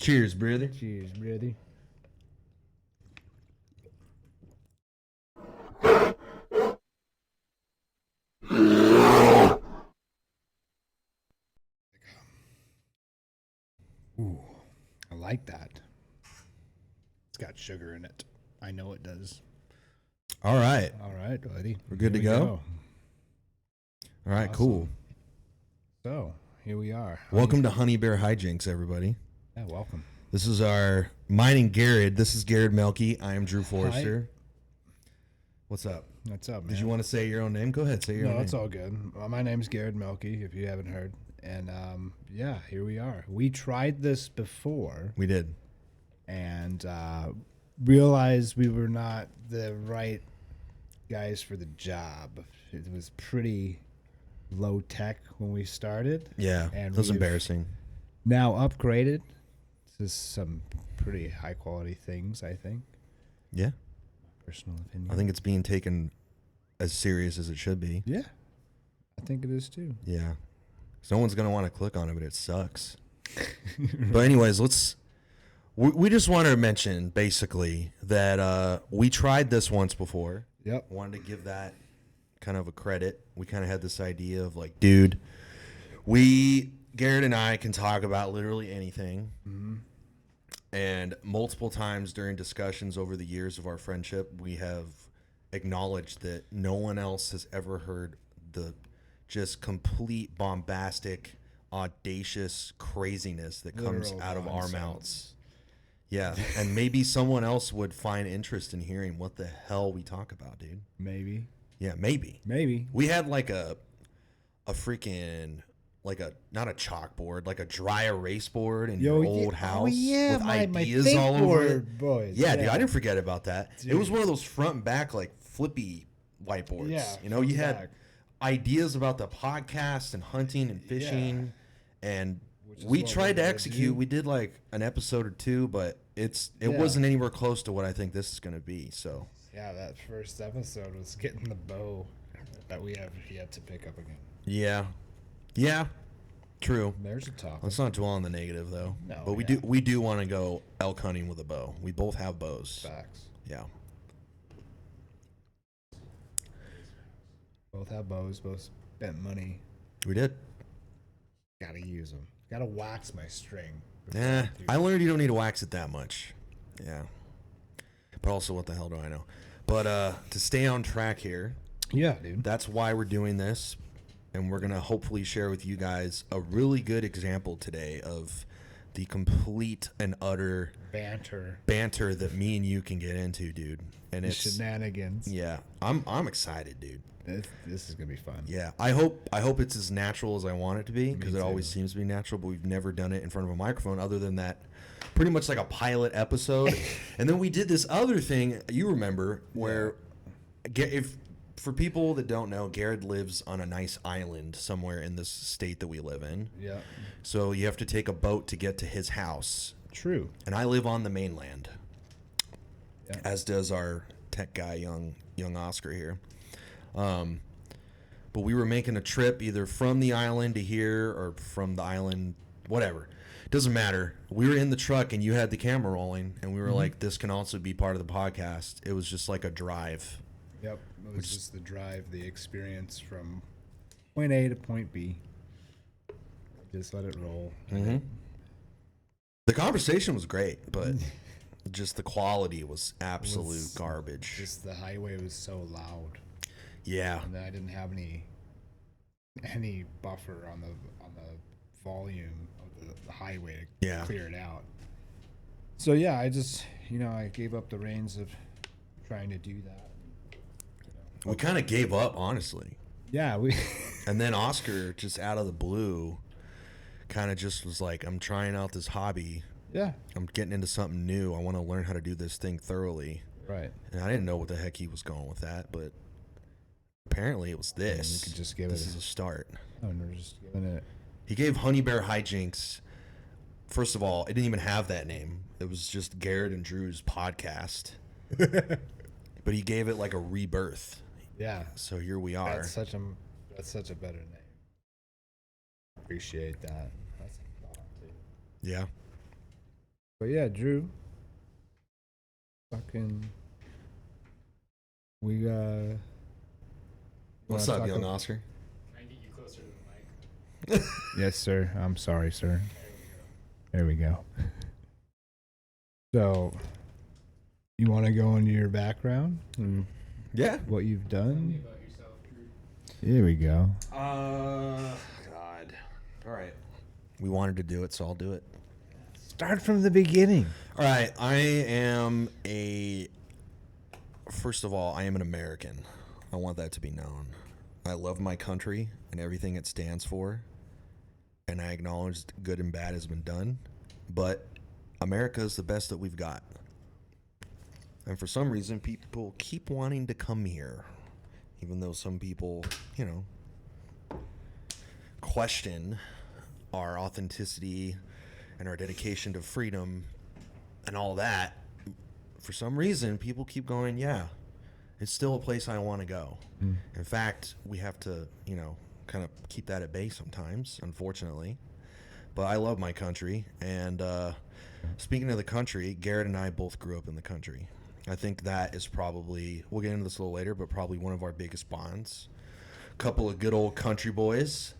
Cheers, brother. Cheers, brother. Ooh, I like that. It's got sugar in it. I know it does. All right. All right, buddy. We're good to go? All right, Awesome. cool. So, here we are. Welcome to HoneyBear Hijinks, everybody. Yeah, welcome. This is our mine and Garred. This is Garred Melky. I am Drew Forrester. What's up? What's up, man? Did you want to say your own name? Go ahead, say your own No, name. it's all good. My name's Garred Melky, if you haven't heard. And, yeah, here we are. We tried this before We did. and realized we were not the right guys for the job. It was pretty low tech when we started. Yeah, And it was we've embarrassing. Now upgraded to some pretty high quality things, I think. Yeah, Personal opinion. I think it's being taken as serious as it should be. Yeah, I think it is too. Yeah. So no one's going to want to click on it, but it sucks. But anyways, we just wanted to mention, basically, that we tried this once before. Yep. Wanted to give that kind of a credit. We kind of had this idea of like, dude, Garrett and I can talk about literally anything. Mm-hmm. And multiple times during discussions over the years of our friendship, we have acknowledged that no one else has ever heard the just complete bombastic, audacious craziness that comes Literal out of our nonsense. mouths. Yeah, and maybe someone else would find interest in hearing what the hell we talk about, dude. Maybe. Yeah, maybe. Maybe. We had like a freaking not a chalkboard, like a dry erase board in your old house with ideas all over it. Boys. Yeah, dude, I didn't forget about that. Dude. It was one of those front and back like flippy whiteboards. Yeah, you know, you had back. ideas about the podcast and hunting and fishing, and Which is we what tried we're to gonna execute. do. We did like an episode or two, but it Yeah. wasn't anywhere close to what I think this is going to be. So Yeah, that first episode was getting the bow that we have yet to pick up again. yeah, true. There's a topic. Let's not dwell on the negative though. No, But yeah. we do want to go elk hunting with a bow. We both have bows. Facts. Yeah. Both have bows. Both spent money. We did. Gotta use them. Gotta wax my string. before Yeah. do I learned you don't need to wax it that much. Yeah. But also, what the hell do I know? But to stay on track here, Yeah, dude. that's why we're doing this. And we're going to hopefully share with you guys a really good example today of the complete and utter Banter. that me and you can get into, dude. And The it's shenanigans. yeah, I'm excited, dude. This is gonna be fun. Yeah, I hope it's as natural as I want it to be, because it too. always seems to be natural, but we've never done it in front of a microphone other than that pretty much like a pilot episode. And then we did this other thing, you remember, where if for people that don't know, Garrett lives on a nice island somewhere in this state that we live in. Yeah. So you have to take a boat to get to his house. True. And I live on the mainland. Yeah. As does our tech guy, young Oscar here. But we were making a trip either from the island to here or from the island, whatever. Doesn't matter. We were in the truck and you had the camera rolling, and we were like, this can also be part of the podcast. It was just like a drive. Yep. It was just the drive, the experience from point A to point B. Just let it roll. Mm-hmm. The conversation was great, but just the quality was absolute garbage. Just the highway was so loud, Yeah. and then I didn't have any buffer on the volume of the highway to Yeah. clear it out. So yeah, I just I gave up the reins of trying to do that. We kind of gave up, honestly. Yeah, we. And then Oscar, just out of the blue, kind of just was like, I'm trying out this hobby. Yeah. I'm getting into something new. I want to learn how to do this thing thoroughly. Right. And I didn't know what the heck he was going with that, but apparently it was this. we could just give this it is a start. Oh, and we're just giving it. He gave HoneyBear Hijinks. First of all, it didn't even have that name. It was just Garrett and Drew's podcast. But he gave it like a rebirth. Yeah. So here we are. That's such a better name. Appreciate that. That's a thought, too. Yeah. But yeah, Drew. We What's up, young Oscar? Can I get you closer to the mic? Yes, sir. I'm sorry, sir. There we go. So, you want to go into your background? Yeah. What you've Tell me done? about yourself, Drew. Here we go. God. All right. We wanted to do it, so I'll do it. Start from the beginning. All right. First of all, I am an American. I want that to be known. I love my country and everything it stands for. And I acknowledge good and bad has been done. But America is the best that we've got. And for some reason, people keep wanting to come here. Even though some people, question our authenticity and our dedication to freedom and all that. For some reason, people keep going, yeah, it's still a place I want to go. In fact, we have to, kind of keep that at bay sometimes, unfortunately. But I love my country. And speaking of the country, Garred and I both grew up in the country. I think that is probably, we'll get into this a little later, but probably one of our biggest bonds. A couple of good old country boys.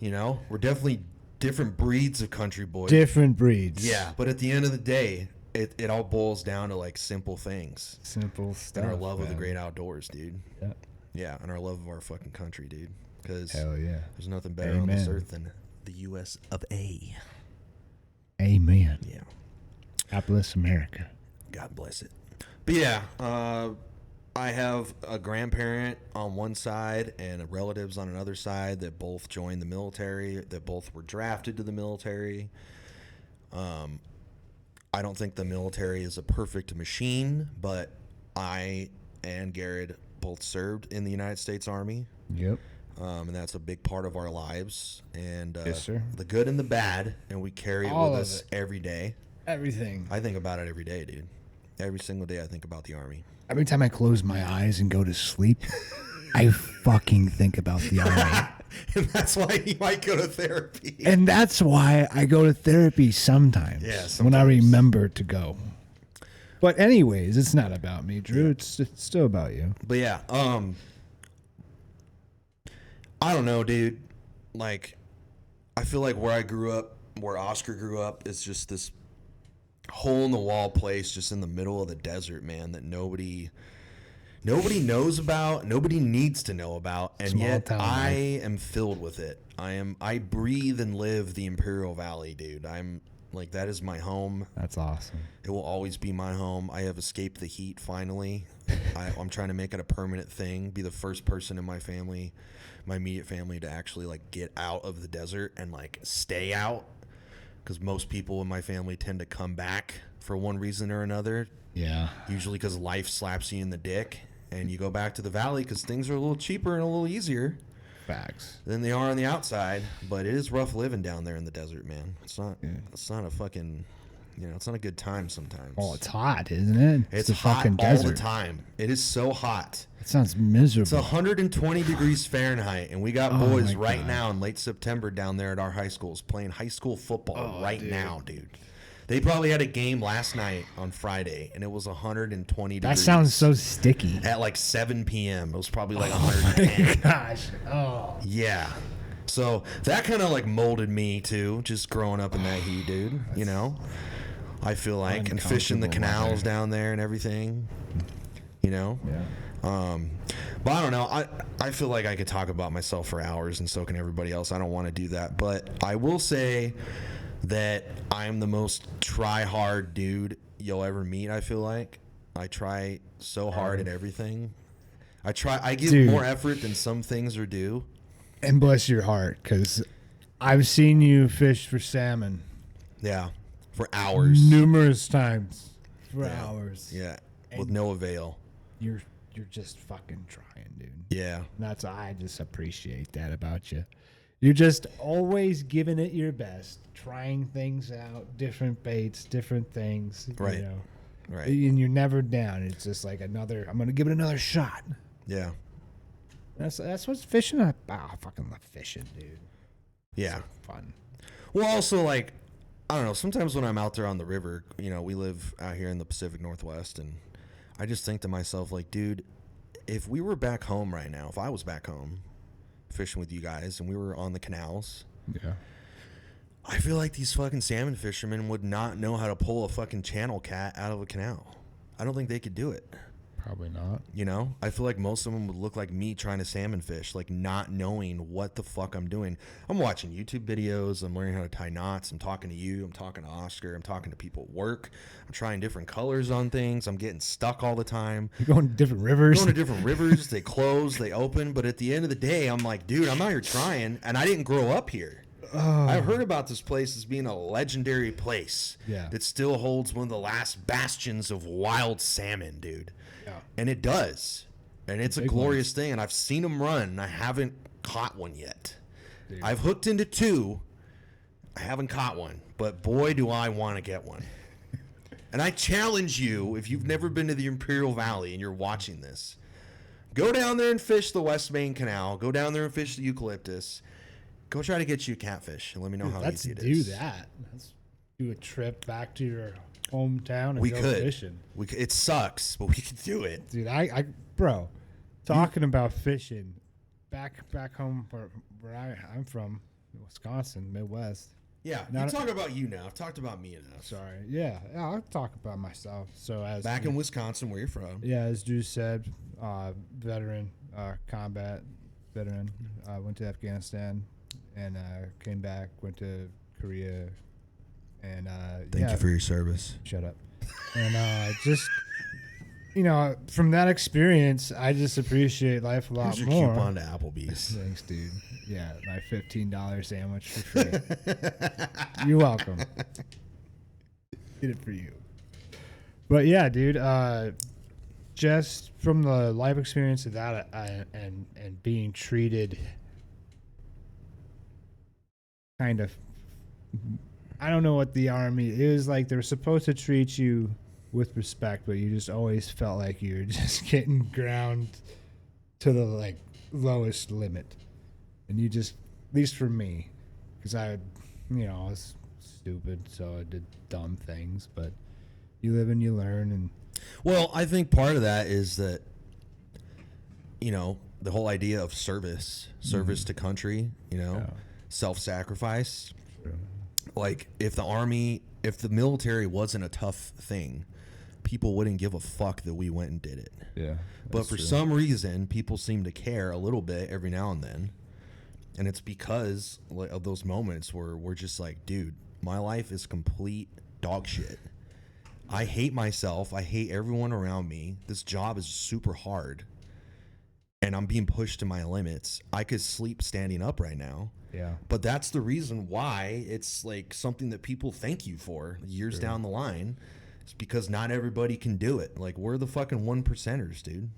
We're definitely different breeds of country boys. Different breeds. Yeah, but at the end of the day, it all boils down to like simple things. Simple stuff. And our love of the man. great outdoors, dude. Yeah. Yeah, and our love of our fucking country, dude. Because Hell yeah. there's nothing better on this Amen. earth than the U.S. of A. Amen. Yeah. God bless America. God bless it. But yeah, I have a grandparent on one side and relatives on another side that both joined the military, that both were drafted to the military. I don't think the military is a perfect machine, but I and Garred both served in the United States Army. Yep. And that's a big part of our lives. And Yes, sir. the good and the bad, and we carry it All with of us it. every day. Everything. I think about it every day, dude. Every single day I think about the Army. Every time I close my eyes and go to sleep, I fucking think about the Army. And that's why you might go to therapy. And that's why I go to therapy sometimes. Yeah, When I sometimes. remember to go. But anyways, it's not about me, Drew. It's still about you. But yeah, I don't know, dude. Like, I feel like where I grew up, where Oscar grew up, is just this hole-in-the-wall place just in the middle of the desert, man, that nobody knows about, nobody needs to know about, and Small yet town I life. am filled with it. I breathe and live the Imperial Valley, dude. That is my home. That's awesome. It will always be my home. I have escaped the heat finally. I'm trying to make it a permanent thing, be the first person in my family, my immediate family, to actually like get out of the desert and like stay out, because most people in my family tend to come back for one reason or another, Yeah. usually because life slaps you in the dick and you go back to the valley because things are a little cheaper and a little easier Facts. than they are on the outside. But it is rough living down there in the desert, man. It's not a fucking, it's not a good time sometimes. Oh, it's hot, isn't it? It's the hot fucking all desert. the time. It is so hot. It sounds miserable. It's 120 degrees Fahrenheit, and we got Oh boys my right God. now in late September down there at our high schools playing high school football dude. now, dude. They probably had a game last night on Friday, and it was 120 degrees. That sounds so sticky. At like 7 p.m. It was probably like 110. Gosh. Oh. Yeah. So that kind of like molded me too, just growing up in that heat, dude. I feel like, and fishing the uncomfortable canals weather. down there and everything. Yeah. But I don't know. I feel like I could talk about myself for hours, and so can everybody else. I don't want to do that, but I will say that I'm the most try-hard dude you'll ever meet. I feel like I try so hard at everything. I give Dude. more effort than some things are due. And bless your heart, because I've seen you fish for salmon Yeah, for hours. numerous times. For Yeah. hours. Yeah, with no avail. You're just fucking trying, dude. Yeah. I just appreciate that about you. You're just always giving it your best, trying things out, different baits, different things. Right. Right. And you're never down. It's just like I'm gonna give it another shot. Yeah. That's what's fishing about. I fucking love fishing, dude. Yeah. Fun. Well, also, like, I don't know. Sometimes when I'm out there on the river, you know, we live out here in the Pacific Northwest, and I just think to myself, like, dude, if we were back home right now, if I was back home fishing with you guys and we were on the canals, Yeah. I feel like these fucking salmon fishermen would not know how to pull a fucking channel cat out of a canal. I don't think they could do it. Probably not. You know, I feel like most of them would look like me trying to salmon fish, like not knowing what the fuck I'm doing. I'm watching YouTube videos. I'm learning how to tie knots. I'm talking to you. I'm talking to Oscar. I'm talking to people at work. I'm trying different colors on things. I'm getting stuck all the time. You're going to different rivers. Going to different rivers. They close, they open. But at the end of the day, I'm like, dude, I'm out here trying, and I didn't grow up here. Oh. I've heard about this place as being a legendary place Yeah. that still holds one of the last bastions of wild salmon, dude. Yeah. And it does. And it's a Big glorious thing. And I've seen them run, and I haven't caught one yet. Dude. I've hooked into 2. I haven't caught one. But boy, do I want to get one. And I challenge you, if you've never been to the Imperial Valley and you're watching this, go down there and fish the West Main Canal. Go down there and fish the eucalyptus. Go try to get you a catfish and let me know how Let's easy it do is. that. Let's do a trip back to your hometown and We go could. fishing. We could. It sucks, but we could do it. Dude, bro, talking about fishing, back home where I'm from, Wisconsin, Midwest. Yeah, Not you talk about you now. I've talked about me enough. Sorry, yeah, I'll talk about myself. So as Back in Wisconsin, where you're from. yeah, as Drew said, veteran, combat veteran, went to Afghanistan and came back, went to Korea, and Thank you for your service. shut up. And just, you know, from that experience, I just appreciate life a lot Here's your more. coupon to Applebee's. Thanks, dude. Yeah, my $15 sandwich for free. You're welcome. Did it for you. But yeah, dude, just from the life experience of that and being treated kind of, I don't know what the Army, it was like they were supposed to treat you with respect, but you just always felt like you were just getting ground to the like lowest limit. And you just, at least for me, because I was stupid, so I did dumb things, but you live and you learn. And Well, I think part of that is that, you know, the whole idea of service to country, you know, self-sacrifice. True. Like, if the military wasn't a tough thing, people wouldn't give a fuck that we went and did it. Yeah. But for some reason, people seem to care a little bit every now and then. And it's because of those moments where we're just like, dude, my life is complete dog shit. I hate myself. I hate everyone around me. This job is super hard. And I'm being pushed to my limits. I could sleep standing up right now. Yeah. But that's the reason why it's like something that people thank you for years down the line. It's because not everybody can do it. Like, we're the fucking 1%ers, dude.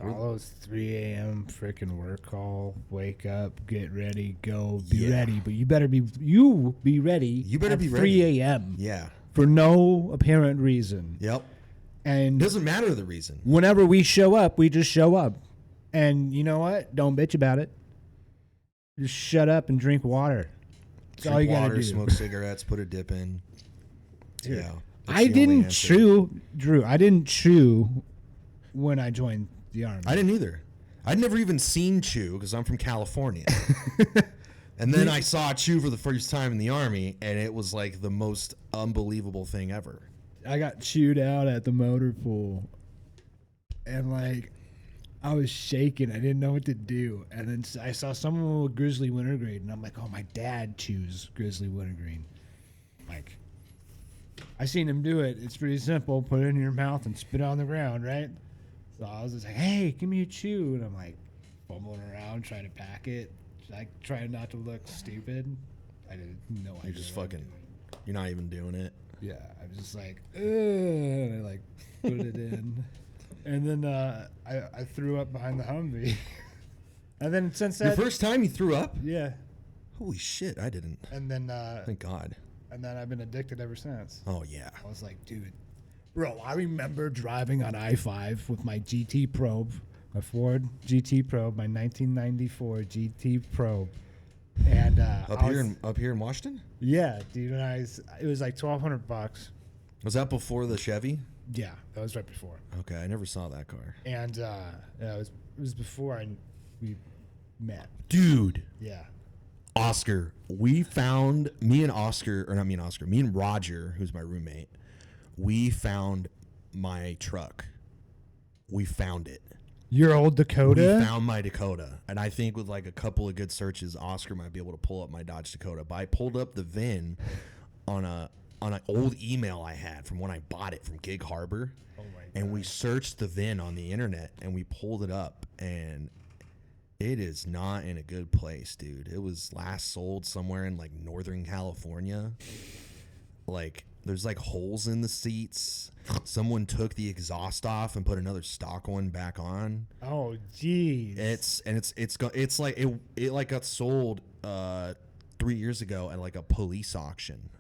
All those 3 a.m. freaking work call, wake up, get ready, go, be Yeah. ready. But you better be ready. You better at be 3 a.m. Yeah. for no apparent reason. Yep. And Doesn't matter the reason. whenever we show up, we just show up. And you know what? Don't bitch about it. Just shut up and drink water. That's all you Drink gotta water, do. smoke cigarettes, put a dip in. Dude, Yeah. I didn't chew, Drew. I didn't chew when I joined the Army. I didn't either. I'd never even seen chew because I'm from California. And then I saw chew for the first time in the Army, and it was like the most unbelievable thing ever. I got chewed out at the motor pool, and like I was shaking. I didn't know what to do, and then I saw someone with grizzly wintergreen, and I'm like, "Oh, my dad chews grizzly wintergreen." Like, I seen him do it. It's pretty simple. Put it in your mouth and spit it on the ground, right? So I was just like, "Hey, give me a chew," and I'm like fumbling around trying to pack it, like trying not to look stupid. I didn't know. You're just fucking, you're not even doing it. Yeah, I was just like, ugh, and I like put it in, and then I threw up behind the Humvee, and then since Your that, first time you threw up? yeah, Holy shit, I didn't. and then Thank God. I've been addicted ever since. Oh, yeah. I was like, dude, bro, I remember driving on I-5 with my GT Probe, my Ford GT Probe, my 1994 GT Probe, And Up here in Washington? yeah, dude. And it was like $1,200. Was that before the Chevy? Yeah, that was right before. Okay, I never saw that car. And it was before we met. Dude, Yeah. Oscar, me and Roger, who's my roommate, we found my truck. We found it. Your old Dakota? We found my Dakota. And I think with like a couple of good searches, Oscar might be able to pull up my Dodge Dakota. But I pulled up the VIN on an old email I had from when I bought it from Gig Harbor. Oh my God. And we searched the VIN on the internet and we pulled it up, and it is not in a good place, dude. It was last sold somewhere in like Northern California. Like there's like holes in the seats. Someone took the exhaust off and put another stock one back on. Oh, jeez. It's like it like got sold 3 years ago at like a police auction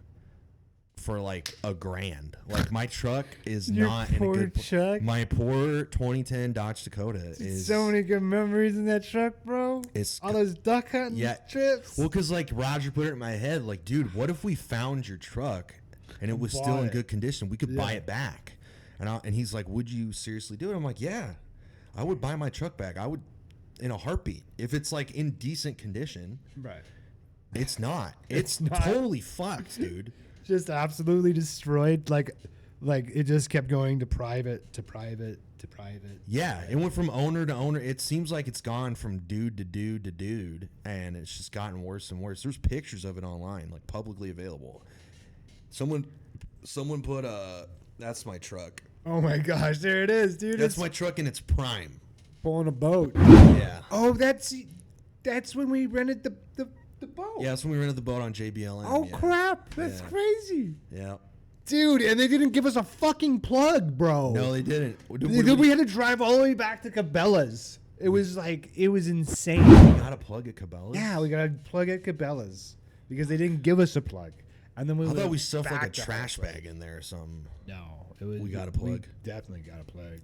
for like $1,000. Like my truck is Your not in a poor good truck. My poor 2010 Dodge Dakota is So many good memories in that truck, bro. It's all those duck hunting trips. Well, because like Roger put it in my head, like, dude, what if we found your truck and it was still in good condition? We could buy it back. And he's like, would you seriously do it? I'm like, yeah, I would buy my truck back. I would, in a heartbeat. If it's like in decent condition. Right. It's not. It's not. Totally fucked, dude. Just absolutely destroyed. Like it just kept going to private to private to private. Yeah, it went from owner to owner. It seems like it's gone from dude to dude to dude, and it's just gotten worse and worse. There's pictures of it online, like publicly available. Someone put that's my truck. Oh my gosh, there it is, dude. That's my truck in its prime. Pulling a boat. Yeah. Oh, that's when we rented the boat. Yeah, that's when we rented the boat on JBLM. Oh crap, that's crazy. Yeah. Dude, and they didn't give us a fucking plug, bro. No, they didn't. We had to drive all the way back to Cabela's. It was insane. We got a plug at Cabela's? Yeah, we got a plug at Cabela's because they didn't give us a plug. And then I thought we stuffed like a trash bag in there or something. No, we got a plug. We definitely got a plug.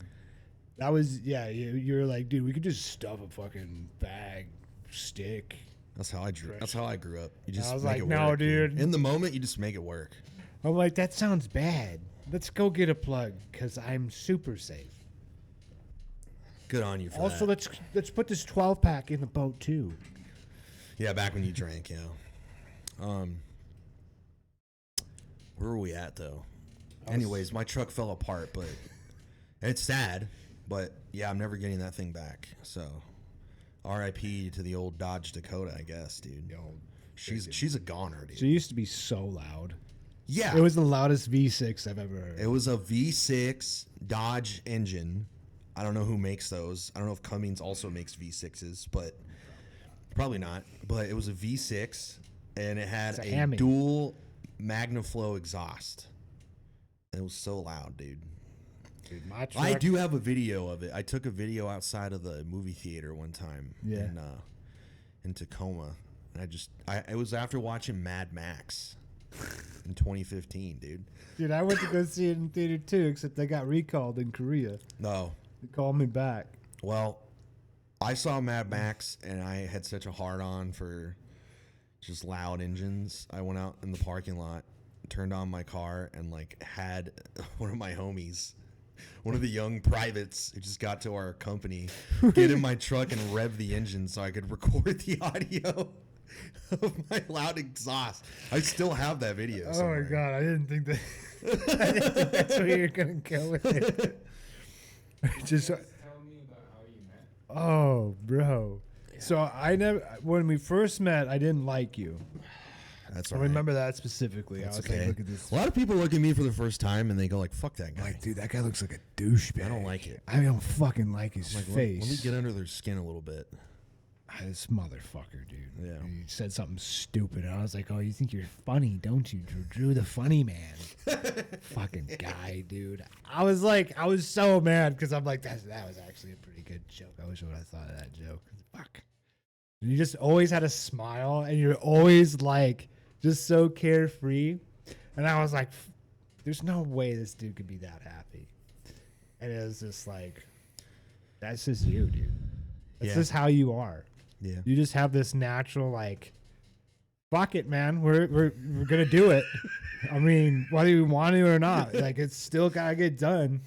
That was, you're like, dude, we could just stuff a fucking bag, stick. That's how I grew up. You just I was make like, it no, work, dude. In the moment, you just make it work. I'm like, that sounds bad. Let's go get a plug because I'm super safe. Good on you for also, that. let's put this 12-pack in the boat too. Yeah, back when you drank, yeah. Where were we at though? Anyways, my truck fell apart, but it's sad. But yeah, I'm never getting that thing back. So, R.I.P. to the old Dodge Dakota, I guess, dude. She's a goner, dude. She used to be so loud. Yeah, it was the loudest V6 I've ever heard. It was a V6 Dodge engine. I don't know who makes those. I don't know if Cummins also makes V6s, but probably not. But it was a V6, and it had a dual MagnaFlow exhaust. It was so loud, dude. Dude, my truck, I do have a video of it. I took a video outside of the movie theater one time in Tacoma. And it was after watching Mad Max in 2015, dude. Dude, I went to go see it in theater too, except I got recalled in Korea. No. They called me back. Well, I saw Mad Max, and I had such a hard-on for just loud engines. I went out in the parking lot, turned on my car, and had one of my homies, one of the young privates who just got to our company, get in my truck and rev the engine so I could record the audio of my loud exhaust. I still have that video somewhere. Oh my god, I didn't think that's where you're gonna go with it. Just tell me about how you met. Oh, bro. Yeah. So when we first met, I didn't like you. That's I remember that specifically. That's I was okay. like, look at this. A lot of people look at me for the first time and they go like, fuck that guy. Like, dude, that guy looks like a douchebag. I don't like it. I don't fucking like his face. Let me get under their skin a little bit. This motherfucker, dude. Yeah. He said something stupid, and I was like, oh, you think you're funny, don't you? Drew the funny man. Fucking guy, dude. I was so mad because I'm like, that was actually a pretty good joke. I wish I would have thought of that joke. Fuck. You just always had a smile, and you're always like, just so carefree. And I was like, there's no way this dude could be that happy. And it was just like, that's just you, dude. That's just how you are. Yeah. You just have this natural, like, fuck it, man. We're gonna do it. I mean, whether you want to or not, like it's still gotta get done.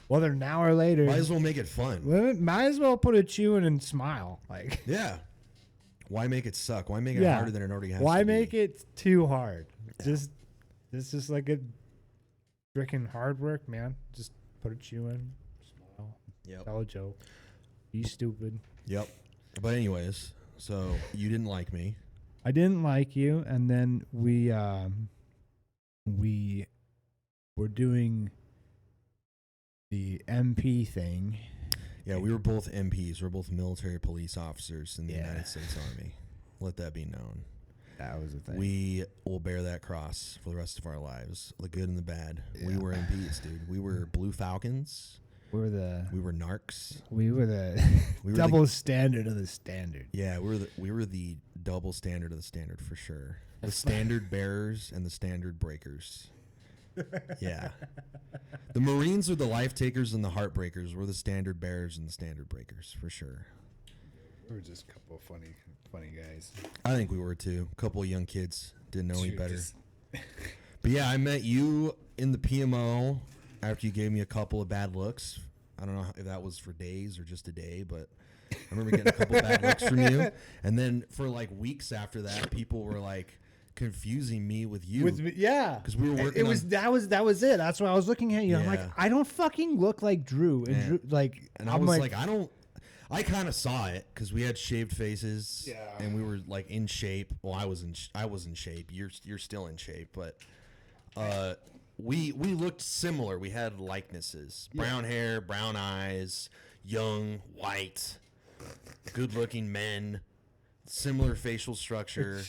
Whether now or later. Might as well make it fun. Might as well put a chew in and smile. Like, Yeah. Why make it suck? Why make it harder than it already has why to make be? it too hard? Just it's just like a freaking hard work, man. Just put a chew in, smile, tell a joke, be stupid. Yep. But anyways, so you didn't like me. I didn't like you, and then we were doing the MP thing. Yeah, we were both MPs. We're both military police officers in the United States Army. Let that be known. That was the thing. We will bear that cross for the rest of our lives, the good and the bad. Yeah. We were MPs, dude. We were Blue Falcons. We were the narcs. We were the We were double standard of the standard. Yeah, we were the double standard of the standard for sure. The standard bearers and the standard breakers. Yeah. The Marines are the life takers and the heartbreakers. We're the standard bearers and the standard breakers for sure. We were just a couple of funny guys. I think we were too. A couple of young kids didn't know any Dude, better. But yeah, I met you in the PMO after you gave me a couple of bad looks. I don't know if that was for days or just a day, but I remember getting a couple bad looks from you. And then for like weeks after that, people were like confusing me with you. With me, yeah, because we were working. That was it. That's why I was looking at you. I'm like, Yeah. I don't fucking look like Drew. And Drew, like, and I was like, I kind of saw it because we had shaved faces, Yeah. and we were like in shape. Well, I was in shape. You're still in shape, but we looked similar. We had likenesses: brown hair, brown eyes, young, white, good-looking men, similar facial structure.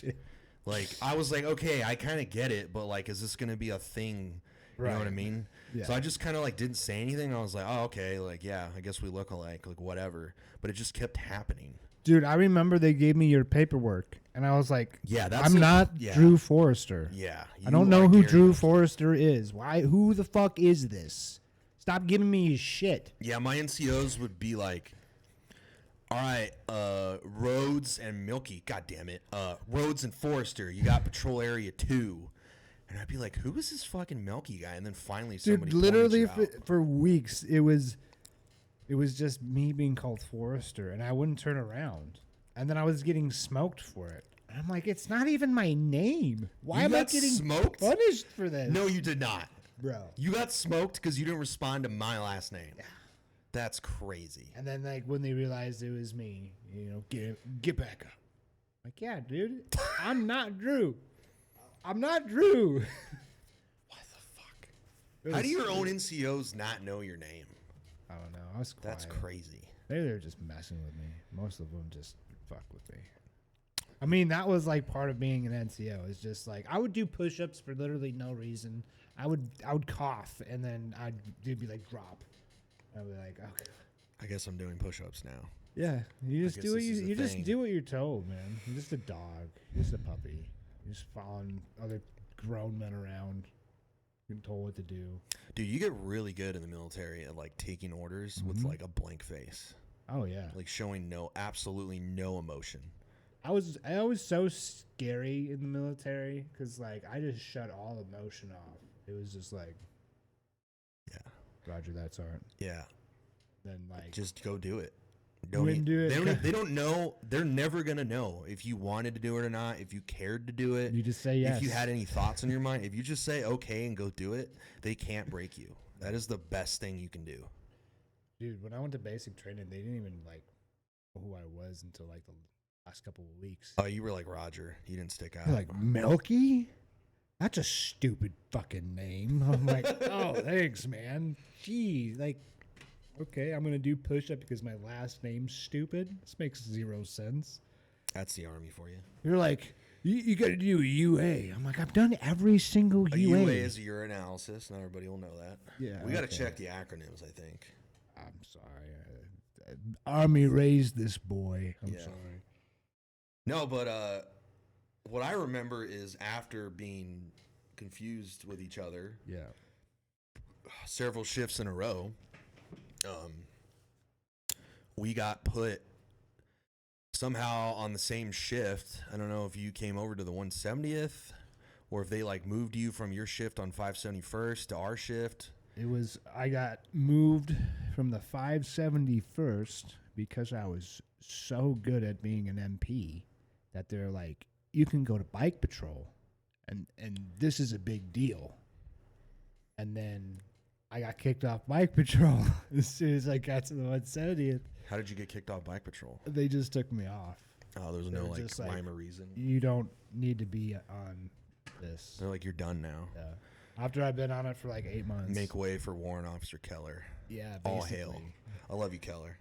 Like, I was like, okay, I kind of get it, but like, is this gonna be a thing? You know what I mean? Yeah. So I just kind of like didn't say anything. I was like, oh, okay, like, yeah, I guess we look alike, like whatever. But it just kept happening. dude, I remember they gave me your paperwork, and I was like, Yeah, that's I'm not Drew Forrester. Yeah, I don't know who Drew Forrester is. Why? Who the fuck is this? Stop giving me his shit. Yeah, my NCOs would be like, all right, Rhodes and Milky, god damn it, Rhodes and Forrester, you got Patrol Area 2. And I'd be like, who is this fucking Milky guy? And then finally somebody Dude, literally pointed you out. for weeks, it was just me being called Forrester, and I wouldn't turn around. And then I was getting smoked for it. And I'm like, it's not even my name. Why You am I got getting smoked? punished for this? No, you did not. Bro. You got smoked because you didn't respond to my last name. Yeah. That's crazy. And then, like, when they realized it was me, get back up. Like, yeah, dude, I'm not Drew. I'm not Drew. What the fuck? How do your own NCOs not know your name? I don't know. I was quiet. That's crazy. They're just messing with me. Most of them just fuck with me. I mean, that was like part of being an NCO. It's just like I would do push-ups for literally no reason. I would cough, and then they'd be like, drop. I'd be like, okay. I guess I'm doing push-ups now. Yeah, you just guess do what this is the you just thing. do what you're told, man. You're just a dog. You're just a puppy. You're just following other grown men around. You're told what to do. Dude, you get really good in the military at like taking orders with like a blank face, Oh yeah. like showing absolutely no emotion. I was so scary in the military because like I just shut all emotion off. It was just like, Yeah. Roger that, Sergeant. Yeah. Then like Just go do it. Wouldn't do it. They don't know. They're never gonna know if you wanted to do it or not. If you cared to do it, you just say yes. If you had any thoughts in your mind, if you just say okay and go do it, they can't break you. That is the best thing you can do. Dude, when I went to basic training, they didn't even like know who I was until like the last couple of weeks. Oh, you were like Roger. You didn't stick out. They're like, Milky? That's a stupid fucking name. I'm like, oh, thanks, man. Gee, like, okay, I'm gonna do push-up because my last name's stupid. This makes zero sense. That's the Army for you. You're like, you got to do a UA. I'm like, I've done every single A UA. UA is a urinalysis. Not everybody will know that. Yeah, we got to okay. check the acronyms, I think. I'm sorry. Army raised this boy. I'm Yeah. sorry. No, but what I remember is after being confused with each other Yeah. several shifts in a row, we got put somehow on the same shift. I don't know if you came over to the 170th or if they like moved you from your shift on 571st to our shift. I got moved from the 571st because I was so good at being an MP that they're like, you can go to bike patrol and this is a big deal. And then I got kicked off bike patrol as soon as I got to the 170th. How did you get kicked off bike patrol? They just took me off. Oh, there was no like rhyme or reason. You don't need to be on this. They're like, you're done now. Yeah. After I've been on it for like 8 months. Make way for Warrant Officer Keller. Yeah, All basically. hail. I love you, Keller.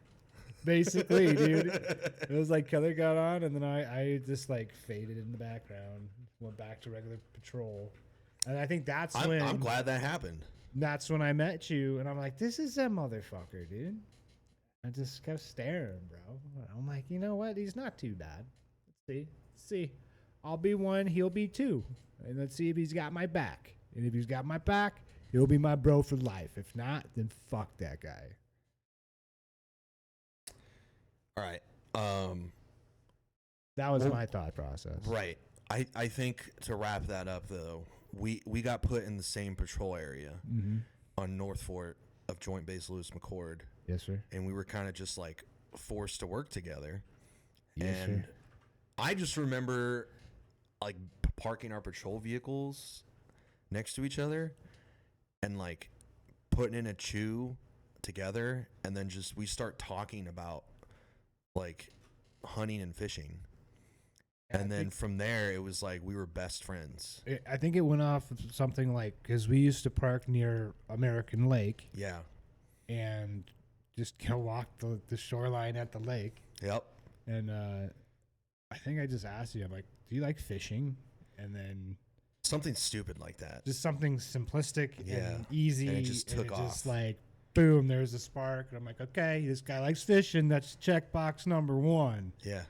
Basically, dude. It was like Keller got on, and then I just like faded in the background, went back to regular patrol. And I think that's when... I'm glad that happened. That's when I met you, and I'm like, this is a motherfucker, dude. I just kept staring, bro. I'm like, you know what? He's not too bad. Let's see. I'll be 1, he'll be 2. And let's see if he's got my back. And if he's got my back, he'll be my bro for life. If not, then fuck that guy. All right. That was my thought process. Right. I think to wrap that up, though, we got put in the same patrol area on North Fort of Joint Base Lewis McChord. Yes, sir. And we were kind of just like forced to work together. Yes, and sir. I just remember like parking our patrol vehicles next to each other and like putting in a chew together, and then just we start talking about like hunting and fishing. And then from there, it was like we were best friends. I think it went off of something like, because we used to park near American Lake. Yeah. And just walk the shoreline at the lake. Yep. And I think I just asked you, I'm like, do you like fishing? And then something stupid like that. Just something simplistic and easy. And it just took off. Just like, boom, there's a spark. And I'm like, okay, this guy likes fishing. That's checkbox number 1. Yeah.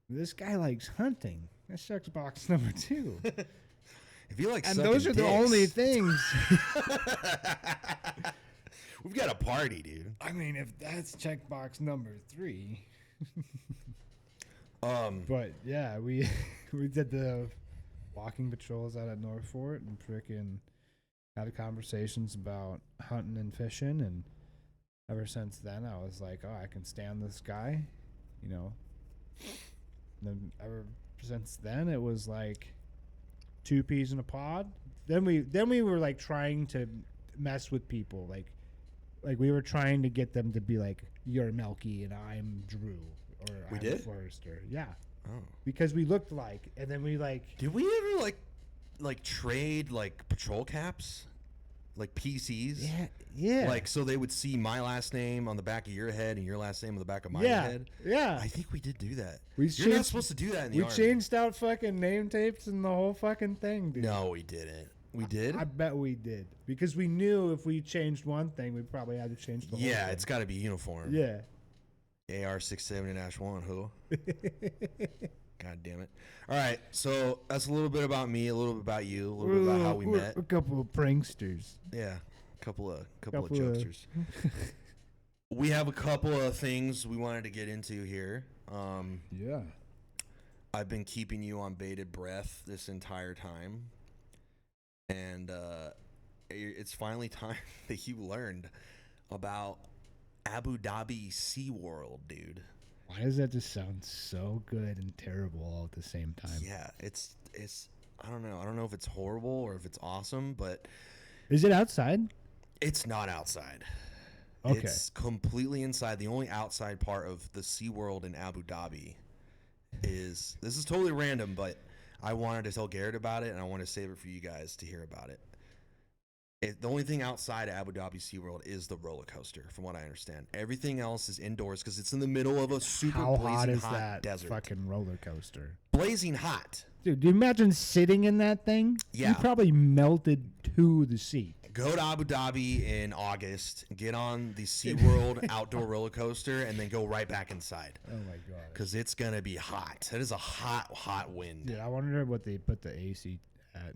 This guy likes hunting. That's checkbox number 2. If you like, and those are dicks, the only things. We've got a party, dude. I mean, if that's checkbox number 3. But yeah, we did the walking patrols out at North Fort and freaking had conversations about hunting and fishing, and ever since then I was like, oh, I can stand this guy, you know. And then ever since then it was like 2 peas in a pod. Then we were like trying to mess with people, like we were trying to get them to be like, you're Melky and I'm Drew, or we I'm did? Forrester. Yeah. Oh. Because we looked like, and then we like. Did we ever like trade like patrol caps, like PCs? Yeah, yeah. Like so they would see my last name on the back of your head and your last name on the back of my head. Yeah. I think we did do that. You're not supposed to do that in the We Army. changed out fucking name tapes and the whole fucking thing, dude. No, we didn't. We did? I bet we did, because we knew if we changed one thing, we probably had to change the whole Yeah, thing. it's got to be uniform. Yeah. AR 670-1, who? God damn it. All right, so that's a little bit about me, a little bit about you, a little bit about how we met. A couple of pranksters. Yeah, a couple of jokesters. We have a couple of things we wanted to get into here. Yeah. I've been keeping you on bated breath this entire time. And it's finally time that you learned about Abu Dhabi Seaworld, dude. Why does that just sound so good and terrible all at the same time? Yeah, it's I don't know. I don't know if it's horrible or if it's awesome, but Is it outside? it's not outside. Okay. It's completely inside. The only outside part of the SeaWorld in Abu Dhabi is, this is totally random, but I wanted to tell Garrett about it, and I want to save it for you guys to hear about it. The only thing outside of Abu Dhabi SeaWorld is the roller coaster, from what I understand. Everything else is indoors because it's in the middle of a super How blazing hot is hot that desert. fucking roller coaster? Blazing hot. Dude, do you imagine sitting in that thing? Yeah. You probably melted to the seat. Go to Abu Dhabi in August, get on the SeaWorld outdoor roller coaster, and then go right back inside. Oh my god. Because it's going to be hot. That is a hot, hot wind. Dude, I wonder what they put the AC at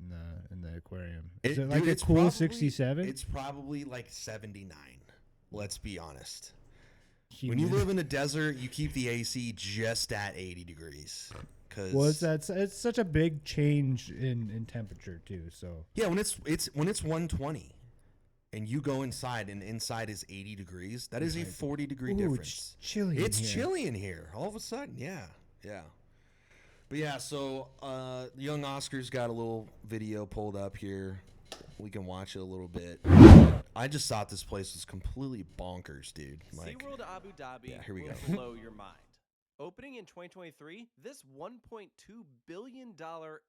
in the aquarium. Is it Dude, like a it's cool probably- 67? It's probably like 79. Let's be honest. When you live in a desert, you keep the AC just at 80 degrees. It's such a big change in temperature too. So yeah, when it's 120, and you go inside, and inside is 80 degrees. That is a 40-degree difference. It's chilly. It's chilly in here. All of a sudden, yeah. But yeah, so young Oscar's got a little video pulled up here. We can watch it a little bit. I just thought this place was completely bonkers, dude. Like, Seaworld Abu Dhabi here we will go. blow your mind. Opening in 2023, this $1.2 billion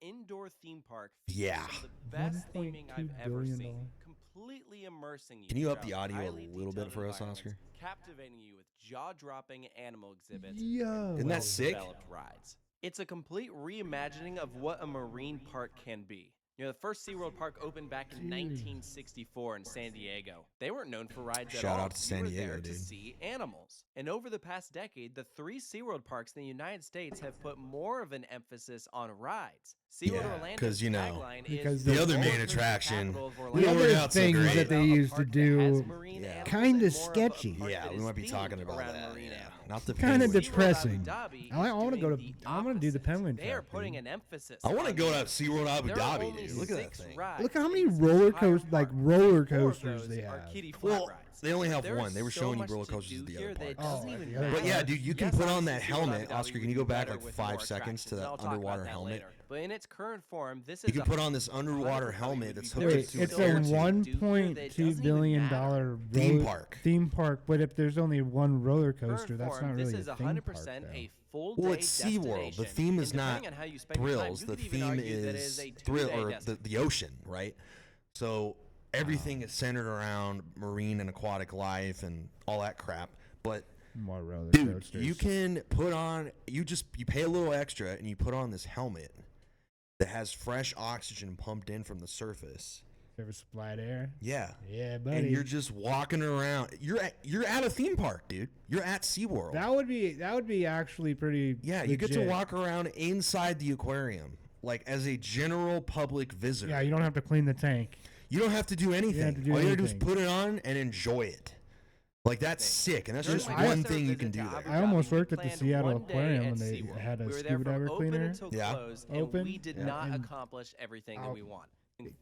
indoor theme park features Yeah. some of the best theming I've $1.2 ever billion. seen. Completely immersing you. Can you up the throughout audio a highly little bit detailed for us, environments, Oscar? Captivating you with jaw-dropping animal exhibits. Yo. Isn't that sick? Developed rides. It's a complete reimagining of what a marine park can be. You know, the first SeaWorld park opened back in 1964 in San Diego. They weren't known for rides at all. Shout out to San You were Diego, there dude. to see animals. And over the past decade, the 3 SeaWorld parks in the United States have put more of an emphasis on rides. SeaWorld Yeah, Orlando's 'cause, you know, tagline because is the other roller main coaster attraction, capital of we Orlando. don't work out so things great. that they used to do, Yeah. kinda sketchy. Yeah, we might be talking about that. Yeah. Not the Kinda penguin. depressing. I wanna go to- I wanna do the penguin They are track, putting dude. an emphasis. I want to on go the to SeaWorld Abu There are Dhabi, only dude. Look at that 6 thing. rides Look how in many this roller entire coasters, like park. roller 4 of coasters those they are have. kiddie flat Well, rides. they only have There one. is They were so showing you much roller to coasters do at the here other that it parks. doesn't Oh, even the other matter. But yeah, dude, you can Yes, put on obviously, that SeaWorld helmet. Abu Dhabi Oscar, can would you go be back better like with 5 more seconds to attractions, and that I'll talk about underwater that helmet? later. But in its current form, this You is can a put on this underwater Abu Dhabi helmet would that's be hooked better. up Wait, to it's an air a tube. $1.2 billion Theme park. Theme park, but if there's only one roller current coaster, that's form, not really this is a theme 100% park. a full Well, day it's SeaWorld. The theme is not thrills. The theme is thrill, or the ocean, right? So everything is centered around marine and aquatic life and all that crap. But More roller dude, coasters. you can put on. You pay a little extra and you put on this helmet that has fresh oxygen pumped in from the surface. Ever supplied air? Yeah. Yeah, buddy. And you're just walking around. You're at a theme park, dude. You're at SeaWorld. That would be actually pretty. Yeah, you get to legit. walk around inside the aquarium, like as a general public visitor. Yeah, you don't have to clean the tank. You don't have to do anything. to do All you gotta do is anything. put it on and enjoy it. Like, that's sick, and that's During just my one first thing you visit can to do Abu there. I almost Dhabi, we worked at the planned Seattle one day Aquarium at when they SeaWorld. had a We were there scuba from diver open cleaner. until Yeah. close, Open, and we did yeah, not and accomplish everything that I'll- we want.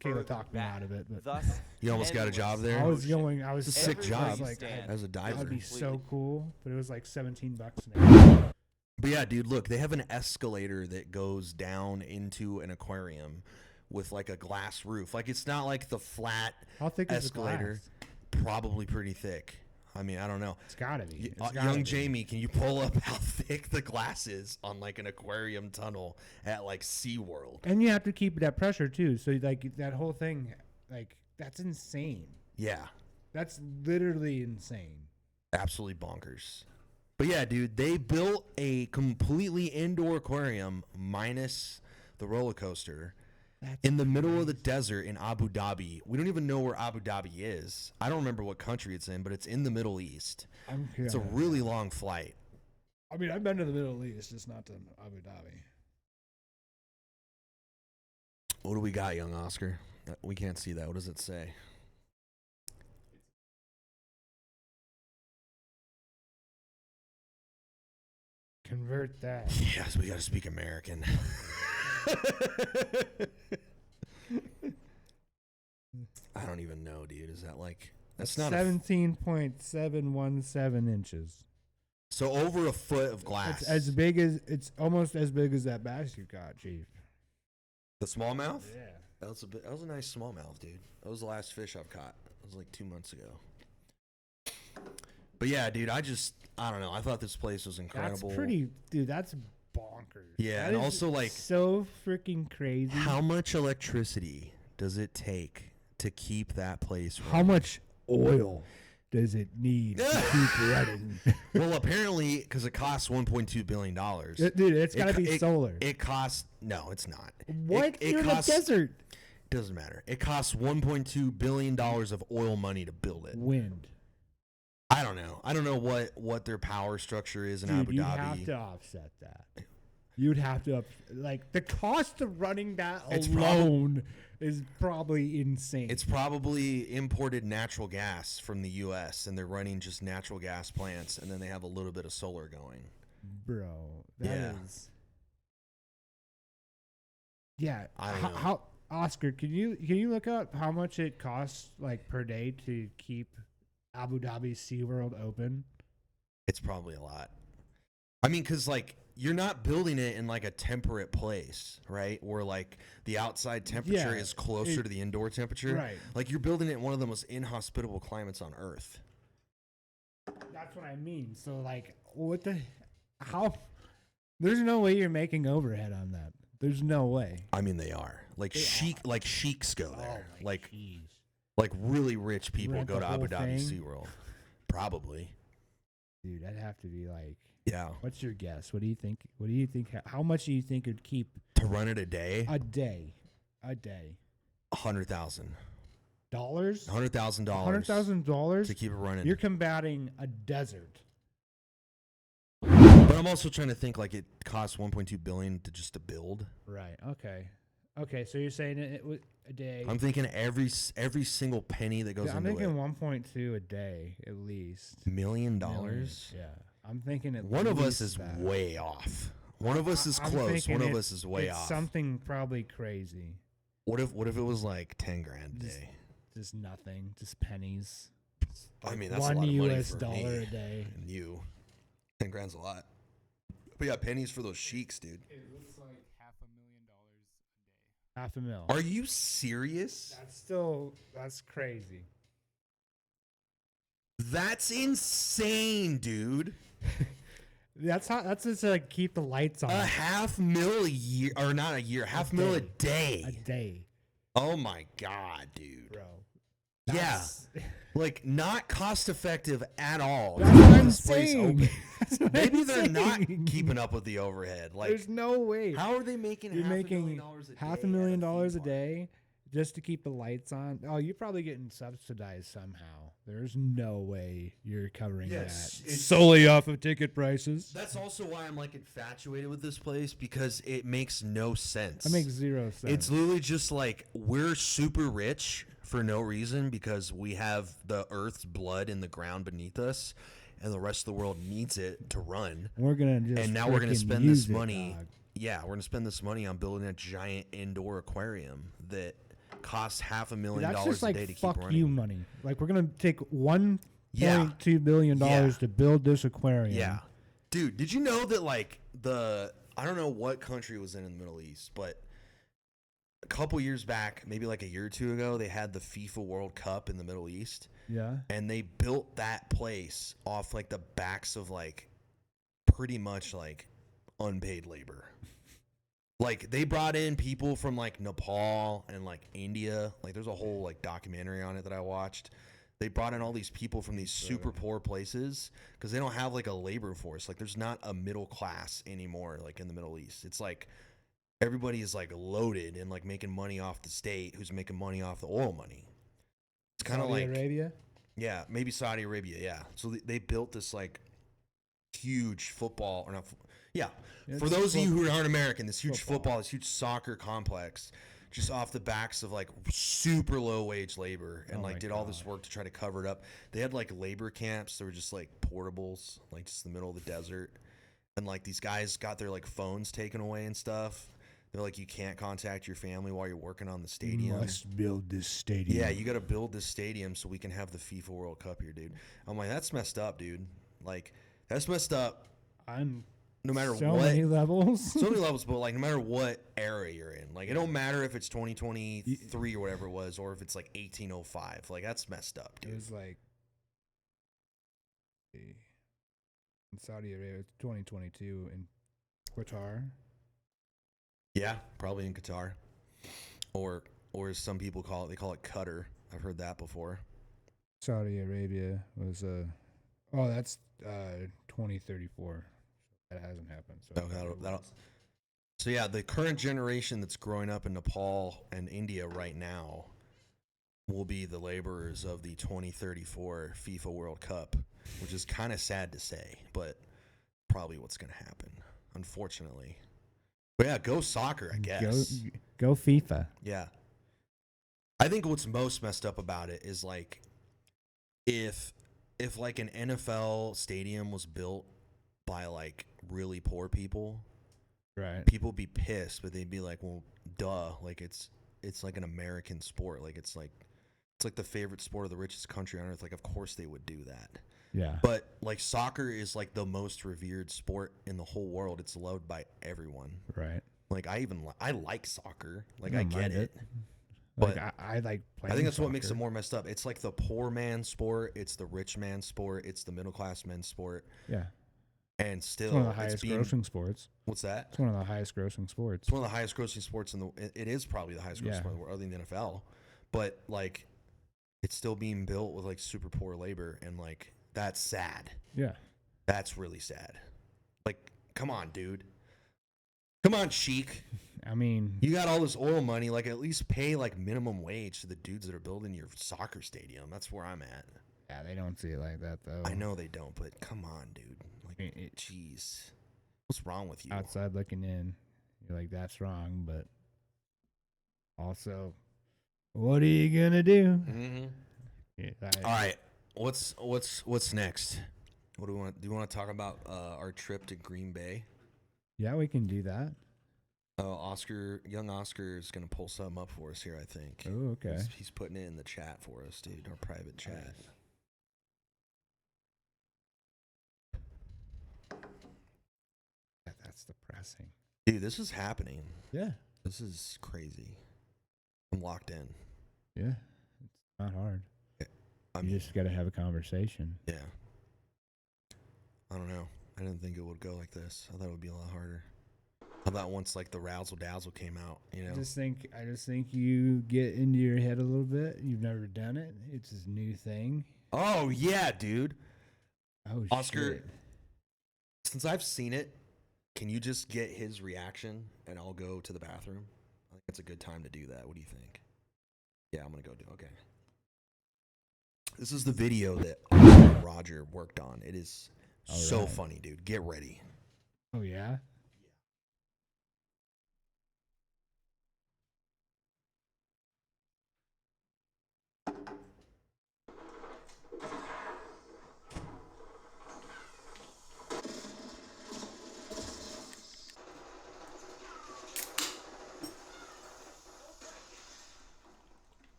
Kayla talked me out of it, but Thus, You almost got a job there? I was going. I was It's a sick I job was like, as a that would diver. be so cool, but it was like $17 an hour. But yeah, dude, look, they have an escalator that goes down into an aquarium with like a glass roof. Like, it's not like the flat How thick is the escalator. glass? Probably pretty thick. I mean, I don't know. It's gotta be. It's gotta Young be. Jamie, can you pull up how thick the glass is on like an aquarium tunnel at like SeaWorld? And you have to keep it at pressure too. So like that whole thing, like that's insane. Yeah, That's literally insane. absolutely bonkers. But yeah, dude, they built a completely indoor aquarium minus the roller coaster That's in the middle of the desert in Abu Dhabi. We don't even know where Abu Dhabi is. I don't remember what country it's in, but it's in the Middle East. It's a really long flight. I mean, I've been to the Middle East, just not to Abu Dhabi. What do we got, young Oscar? We can't see that. What does it say? Convert that. Yes, we got to speak American. I don't even know, dude. Is that like that's not 17.717 inches. so over a foot of glass? It's as big as it's almost as big as that bass you got, Chief. The smallmouth? Yeah. That was a nice smallmouth, dude. That was the last fish I've caught. It was like 2 months ago. But yeah, dude, I don't know. I thought this place was incredible. That's pretty, dude. That's bonkers. Yeah, That and is also, like, so freaking crazy. How much electricity does it take to keep that place running? How much oil does it need to keep running? Well, apparently, because it costs $1.2 billion. Dude, it's got to be solar. It costs, no, it's not. What? It You're in costs, the desert. Doesn't matter. It costs $1.2 billion of oil money to build it. Wind. I don't know. I don't know what their power structure is in Dude, Abu you'd Dhabi. have to offset that. You'd have to, like, the cost of running that It's alone is probably insane. It's probably imported natural gas from the U.S. and they're running just natural gas plants, and then they have a little bit of solar going. Bro, that Yeah. is. Yeah. I don't know. How Oscar, can you look up how much it costs like per day to keep Abu Dhabi Seaworld open? It's probably a lot. I mean, because like you're not building it in like a temperate place, right? Where like the outside temperature Yeah, is closer to the indoor temperature. Right. Like you're building it in one of the most inhospitable climates on Earth. That's what I mean. So like, how? There's no way you're making overhead on that. There's no way. I mean, they are like sheiks go there. Oh, like jeez. like really rich people Rent go the to Abu whole Dhabi thing? SeaWorld. Probably. Dude, that'd have to be like. Yeah. What's your guess? What do you think? What do you think? How much do you think would keep To run it a day, a day? $100,000. Dollars? $100,000. $100,000 to keep it running. You're combating a desert. But I'm also trying to think like it costs 1.2 billion to build. Right. Okay. Okay. So you're saying it was a day. I'm thinking every single penny that goes I'm into thinking it. 1.2 a day at least. $1 million. Million, yeah. I'm thinking at One of us least is that. way off. One of us is I'm close. thinking One of it's- us is way it's off. Something probably crazy. What if it was like 10 grand a day? Just nothing. Just pennies. I mean, that's $1 a lot of money US for dollar me a day. and you. 10 grand's a lot. But yeah, pennies for those sheiks, dude. It looks like $500,000 a day. $500,000. Are you serious? That's crazy. That's insane, dude. That's just to like keep the lights on. A $500,000 a year, or not a year, $500,000 a day. A day, Oh my god, dude. bro. Yeah, That's- like not cost effective at all. That's to what keep I'm this place saying. open. That's what Maybe I'm they're not saying. keeping up with the overhead. Like, There's no way. how are they making You're making $500,000 a day? $500,000 a day just to keep the lights on. Oh, you're probably getting subsidized somehow. There's no way you're covering Yes, that it's- solely off of ticket prices. That's also why I'm like infatuated with this place, because it makes no sense. That makes zero sense. It's literally just like we're super rich for no reason because we have the Earth's blood in the ground beneath us, and the rest of the world needs it to run. We're gonna just And now we're gonna frickin' spend use this money. dog. Yeah, we're gonna spend this money on building a giant indoor aquarium that costs $500,000 That's just a like day to keep fuck running. you money. Like we're gonna take Yeah. $1.2 billion Yeah. to build this aquarium. Yeah, dude, did you know that like I don't know what country it was in the Middle East, but a couple years back, maybe like a year or two ago, they had the FIFA World Cup in the Middle East, Yeah. and they built that place off like the backs of like pretty much like unpaid labor. Like they brought in people from like Nepal and like India. Like there's a whole like documentary on it that I watched. They brought in all these people from these super poor places because they don't have like a labor force. Like there's not a middle class anymore like in the Middle East. It's like everybody is like loaded and like making money off the state who's making money off the oil money. It's kind of Saudi like Arabia. yeah, maybe Saudi Arabia, yeah. So they built this like huge football or not yeah. For It's those of you who aren't American, this huge football. football, this huge soccer complex just off the backs of like super low wage labor and Oh like my did all this God. work to try to cover it up. They had like labor camps. They were just like portables, like just in the middle of the desert. And like these guys got their like phones taken away and stuff. They're like, you can't contact your family while you're working on the stadium. Must build this stadium. Yeah, you got to build this stadium so we can have the FIFA World Cup here, dude. I'm like, that's messed up, dude. Like, that's messed up I'm no matter so what. many levels. So many levels, but like no matter what era you're in. Like, it don't matter if it's 2023 or whatever it was, or if it's like 1805. Like, that's messed up, It dude. was like in Saudi Arabia, 2022 in Qatar. Yeah, probably in Qatar. Or as some people call it, they call it Qatar. I've heard that before. Saudi Arabia was that's 2034. That hasn't happened. So So yeah, the current generation that's growing up in Nepal and India right now will be the laborers of the 2034 FIFA World Cup, which is kind of sad to say, but probably what's going to happen, unfortunately. But yeah, go soccer, I guess. Go FIFA. Yeah. I think what's most messed up about it is like if like an NFL stadium was built by like really poor people, Right. people be pissed, but they'd be like, well, duh, like it's like an American sport, like it's like the favorite sport of the richest country on earth. Like, of course they would do that. Yeah. But like soccer is like the most revered sport in the whole world. It's loved by everyone. Right. Like I like soccer. Like I I don't get mind it. Like, But I like playing I think that's what makes it soccer. more messed up. It's like the poor man's sport. It's the rich man's sport. It's the middle class men's sport. Yeah. And still, It's one of the highest being, grossing sports. what's that? It's one of the highest grossing sports. It's one of the highest grossing sports in the. It is probably the highest grossing Yeah. sport in the world, other than the NFL. But like, it's still being built with like super poor labor, and like that's sad. Yeah. That's really sad. Like, come on, dude. Come on, Sheik. I mean, You got all this oil money. Like, at least pay like minimum wage to the dudes that are building your soccer stadium. That's where I'm at. yeah, they don't see it like that though. I know they don't, but come on, dude. Like, jeez, what's wrong with you? Outside looking in, you're like, that's wrong, but also, what are you gonna do? Mm-hmm. Yeah, All right, what's next? What do we want? Do you want to talk about our trip to Green Bay? yeah, we can do that. Young Oscar is gonna pull something up for us here. I think. Oh, okay. He's putting it in the chat for us, dude. Our private chat. That's depressing. Dude, this is happening. Yeah. This is crazy. I'm locked in. Yeah. It's not hard. I You mean, just got to have a conversation. yeah. I don't know. I didn't think it would go like this. I thought it would be a lot harder. I thought once like the Razzle Dazzle came out, you know. I just think you get into your head a little bit. You've never done it. It's this new thing. Oh yeah, dude. Oh, Oscar, shit. since I've seen it, can you just get his reaction and I'll go to the bathroom? I think it's a good time to do that. What do you think? Yeah, I'm gonna go do. Okay. This is the video that Roger worked on. It is so right. funny, dude. Get ready. Oh, yeah?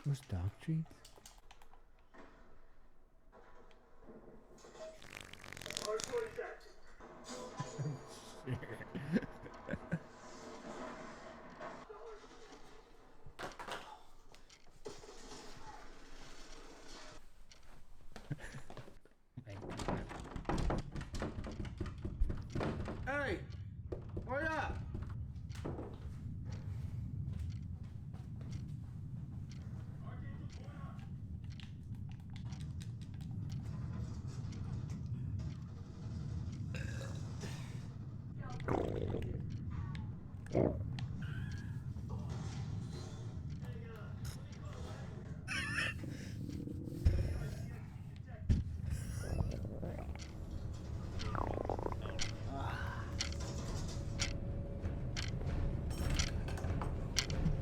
Those dog treats? Hey, hurry up!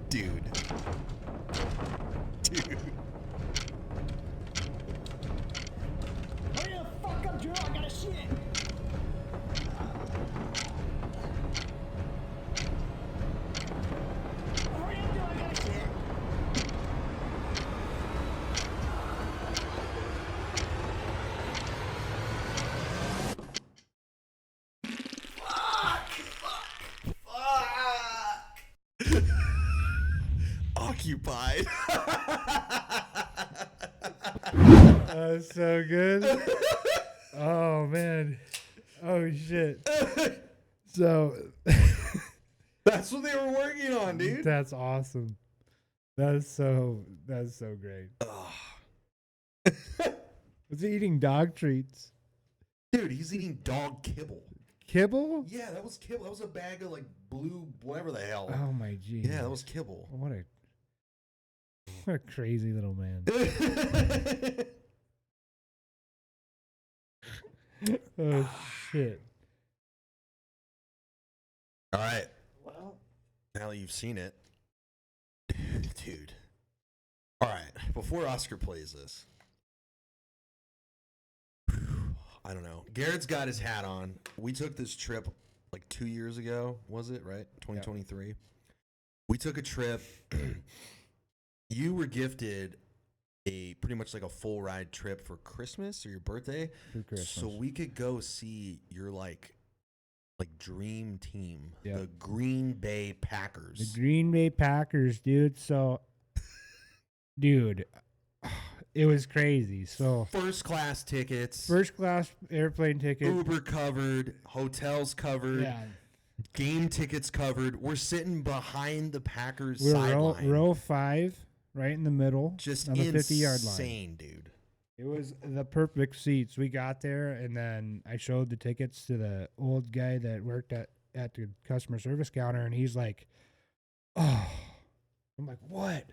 Dude. Dude. Hurry the fuck up, Drew. I gotta shit. Hurry up, Drew. I gotta shit. Occupied. That's so good. Oh, man. Oh, shit. So, That's what they were working on, dude. that's awesome. That's so great. Was he eating dog treats? Dude, he's eating dog kibble. Kibble? Yeah, that was kibble. That was a bag of like blue, whatever the hell. Oh, my G. Yeah, that was kibble. What a What a crazy little man. Oh, shit. All right. Well, now that you've seen it, dude. All right. Before Oscar plays this, I don't know. Garrett's got his hat on. We took this trip like 2 years ago, was it, right? 2023. We took a trip. You were gifted a pretty much like a full ride trip for Christmas or your birthday. For Christmas. So we could go see your like dream team, Yep. the Green Bay Packers. The Green Bay Packers, dude. So, dude, it was crazy. So, First class tickets, first class airplane ticket. Uber covered, hotels covered, Yeah. game tickets covered. We're sitting behind the Packers We're sideline. row 5, right in the middle. Just on the 50-yard line. insane, dude. It was the perfect seats. We got there, and then I showed the tickets to the old guy that worked at the customer service counter, and he's like, "Oh," I'm like, "What?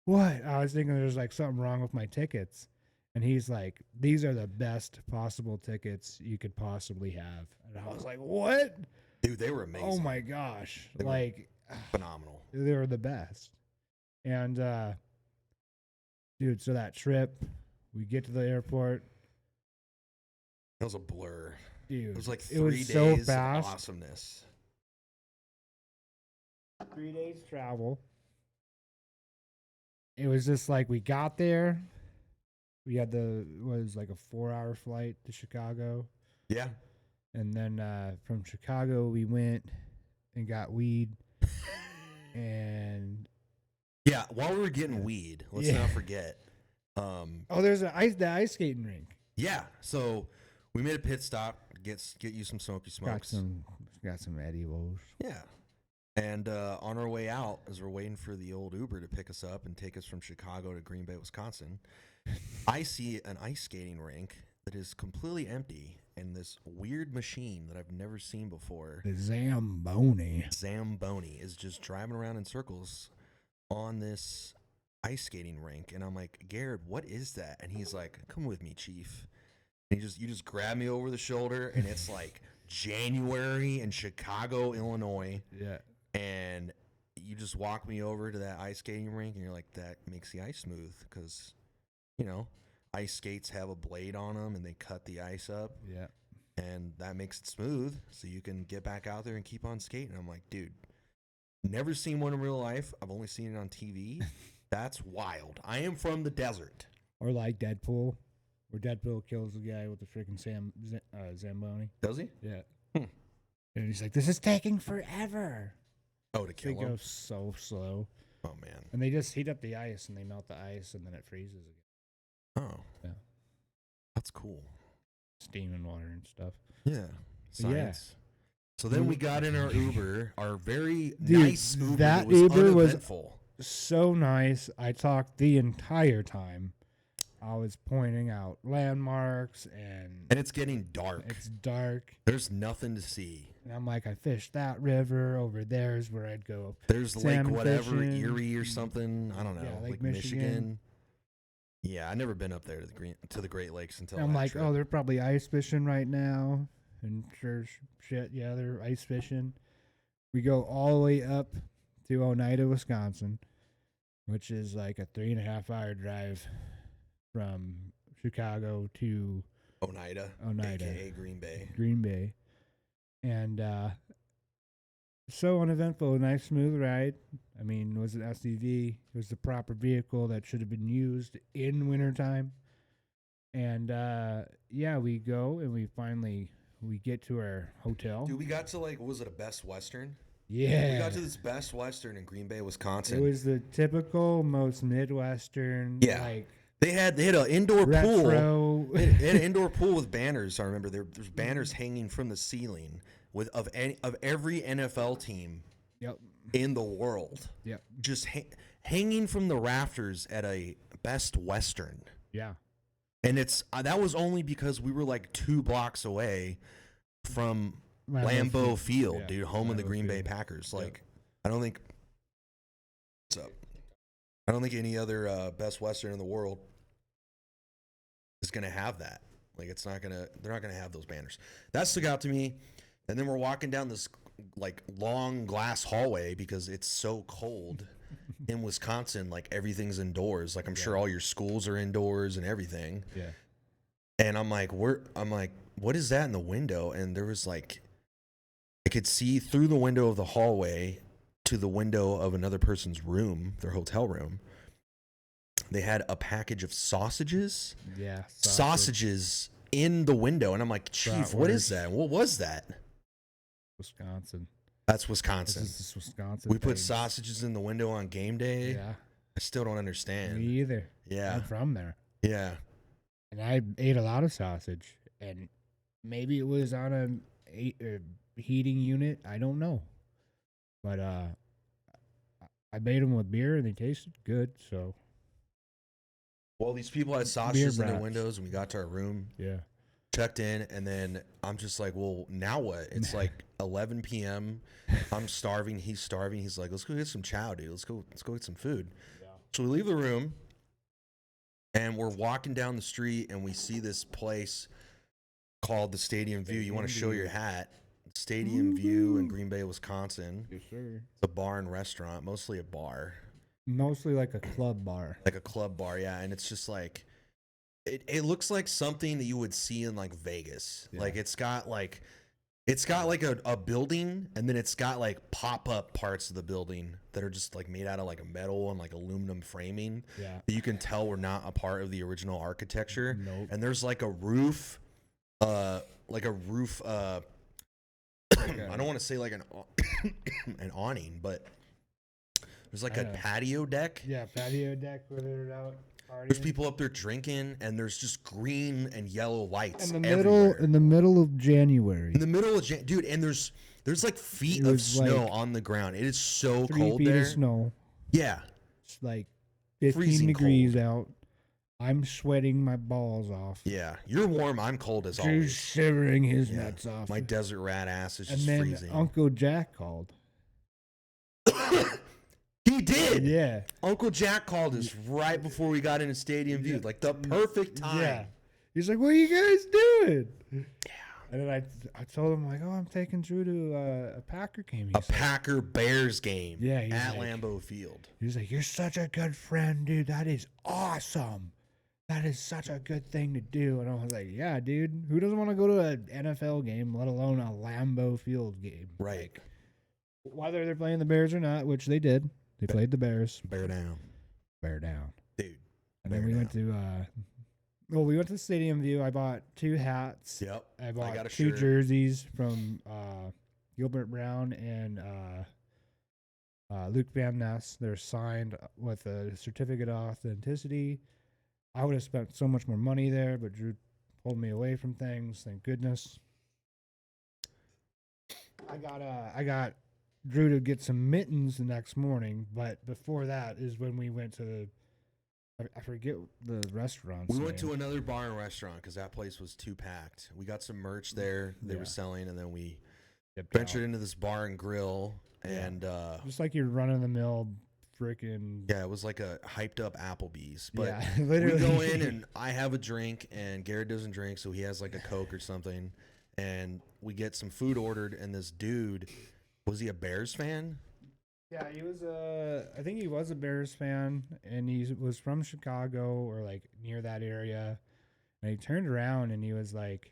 What?" I was thinking there's like something wrong with my tickets, and he's like, "These are the best possible tickets you could possibly have," and I was like, "What?" Dude, they were amazing. Oh my gosh! They were like, phenomenal. they were the best. And dude, so that trip, we get to the airport. It was a blur. Dude, It was like it 3 was days so of fast. awesomeness. 3 days travel. It was just like we got there. We had was like a 4-hour flight to Chicago. Yeah. And then from Chicago, we went and got weed. And Yeah, while we were getting weed, let's not forget. there's the ice skating rink. Yeah, so we made a pit stop, get you some smoky smokes. Got some edibles. Yeah. And on our way out, as we're waiting for the old Uber to pick us up and take us from Chicago to Green Bay, Wisconsin, I see an ice skating rink that is completely empty and this weird machine that I've never seen before. The Zamboni. Zamboni is just driving around in circles on this ice skating rink. And I'm like, Garred, what is that? And he's like, come with me, Chief. And you just grab me over the shoulder, and it's like January in Chicago, Illinois. Yeah. And you just walk me over to that ice skating rink, and you're like, that makes the ice smooth because, you know, ice skates have a blade on them, and they cut the ice up. Yeah. And that makes it smooth so you can get back out there and keep on skating. I'm like, dude, never seen one in real life. I've only seen it on TV. That's wild. I am from the desert. Or like Deadpool, where Deadpool kills the guy with the freaking Zamboni. Does he? Yeah. Hmm. And he's like, this is taking forever. Oh, to They kill go him? so slow. Oh, man. And they just heat up the ice and they melt the ice and then it freezes again. Oh. Yeah. That's cool. Steam and water and stuff. Yeah. But yeah. Science. So then we got in our Uber, our very Dude, nice Uber. that Was Uber was uneventful. So nice. I talked the entire time. I was pointing out landmarks and it's getting dark. it's dark. There's nothing to see. And I'm like, I fished that river. Over there's where I'd go. There's like Salmon whatever, fishing. Erie or something. I don't know. Yeah, like Lake Michigan. Yeah, I've never been up there to the Great Lakes until I'm that like, trip. oh, they're probably ice fishing right now. And sure shit, yeah, they're ice fishing. We go all the way up to Oneida, Wisconsin, which is like a 3.5-hour drive from Chicago to Oneida, a.k.a. Green Bay. Green Bay. And so uneventful, nice, smooth ride. I mean, it was an SUV. It was the proper vehicle that should have been used in wintertime. And, yeah, we go and we get to our hotel. Dude, we got to was it a Best Western? Yeah. We got to this Best Western in Green Bay, Wisconsin. It was the typical, most Midwestern, Yeah. like, They had an indoor pool. retro. They had an indoor pool with banners. I remember there's banners hanging from the ceiling of every NFL team Yep. in the world. Yep. Just hanging from the rafters at a Best Western. Yeah. And that was only because we were like 2 blocks away from Lambeau Field, Yeah, dude, home of the Lambeau Green Bay Field. Packers. Yep. Like, I don't think. What's up? I don't think any other Best Western in the world is gonna have that. Like they're not gonna have those banners. That stuck out to me. And then we're walking down this like long glass hallway because it's so cold in Wisconsin. Like everything's indoors. Like I'm sure all your schools are indoors and everything. Yeah. And I'm like, what is that in the window? And there was like, I could see through the window of the hallway to the window of another person's room, their hotel room. They had a package of sausages. Yeah. Sausages in the window. And I'm like, Chief, what is that? What was that? Wisconsin. That's Wisconsin. This is Wisconsin. We put thing. sausages in the window on game day. Yeah. I still don't understand. Me either. Yeah. I'm from there. Yeah. And I ate a lot of sausage. And maybe it was on a heating unit. I don't know. But I made them with beer and they tasted good. So. Well, these people had sausages in their brats. windows, and we got to our room, Yeah. checked in, and then I'm just like, well, now what? It's like 11 p.m. I'm starving. He's starving. He's like, let's go get some chow, dude. Let's go get some food. Yeah. So we leave the room, and we're walking down the street, and we see this place called the Stadium View. You want to show your hat? Stadium View in Green Bay, Wisconsin. Yes, sir. It's a bar and restaurant, mostly a bar. Mostly like a club bar. Like a club bar, yeah. And it's just like, it looks like something that you would see in like Vegas. Yeah. Like it's got like a building, and then it's got like pop-up parts of the building that are just like made out of like a metal and like aluminum framing. Yeah. That you can tell were not a part of the original architecture. Nope. And there's like a roof, I don't want to say like an awning, but there's like a patio deck. Yeah, patio deck where they're out partying. There's people up there drinking, and there's just green and yellow lights in the everywhere. middle of January. In the middle of dude, and there's like feet of snow on the ground. It is so 3 cold feet there. of snow. Yeah, It's like 15 Freezing degrees cold. out. I'm sweating my balls off. yeah. You're warm. I'm cold as Drew's always. shivering his Yeah. nuts off. My desert rat ass is and just then freezing. Uncle Jack called. He did. Yeah. Uncle Jack called us right before we got into Stadium View, like the perfect time. Yeah. He's like, "What are you guys doing?" Yeah. And then I told him like, "Oh, I'm taking Drew to a Packer game." A Packer Bears game. Yeah, he's at like- Lambeau Field. He's like, "You're such a good friend, dude. That is awesome. That is such a good thing to do." And I was like, "Yeah, dude. Who doesn't want to go to an NFL game, let alone a Lambeau Field game?" Right. Like, whether they're playing the Bears or not, which they did. They played the Bears. Bear down, Bear down. dude. And then we went to we went to Stadium View. I bought 2 hats. Yep. I bought got a 2 shirt. jerseys from Gilbert Brown and Luke Van Ness. They're signed with a certificate of authenticity. I would have spent so much more money there, but Drew pulled me away from things. Thank goodness. I got Drew to get some mittens the next morning, but before that is when we went to I forget the restaurant. We went to another bar and restaurant because that place was too packed. We got some merch there they were selling, and then we ventured into this bar and grill, and just like your run of the mill freaking it was like a hyped up Applebee's. But yeah, we literally. go in and I have a drink, and Garrett doesn't drink, so he has like a Coke or something, and we get some food ordered, and this dude, was he a Bears fan? Yeah, he was I think he was a Bears fan, and he was from Chicago or like near that area. And he turned around and he was like,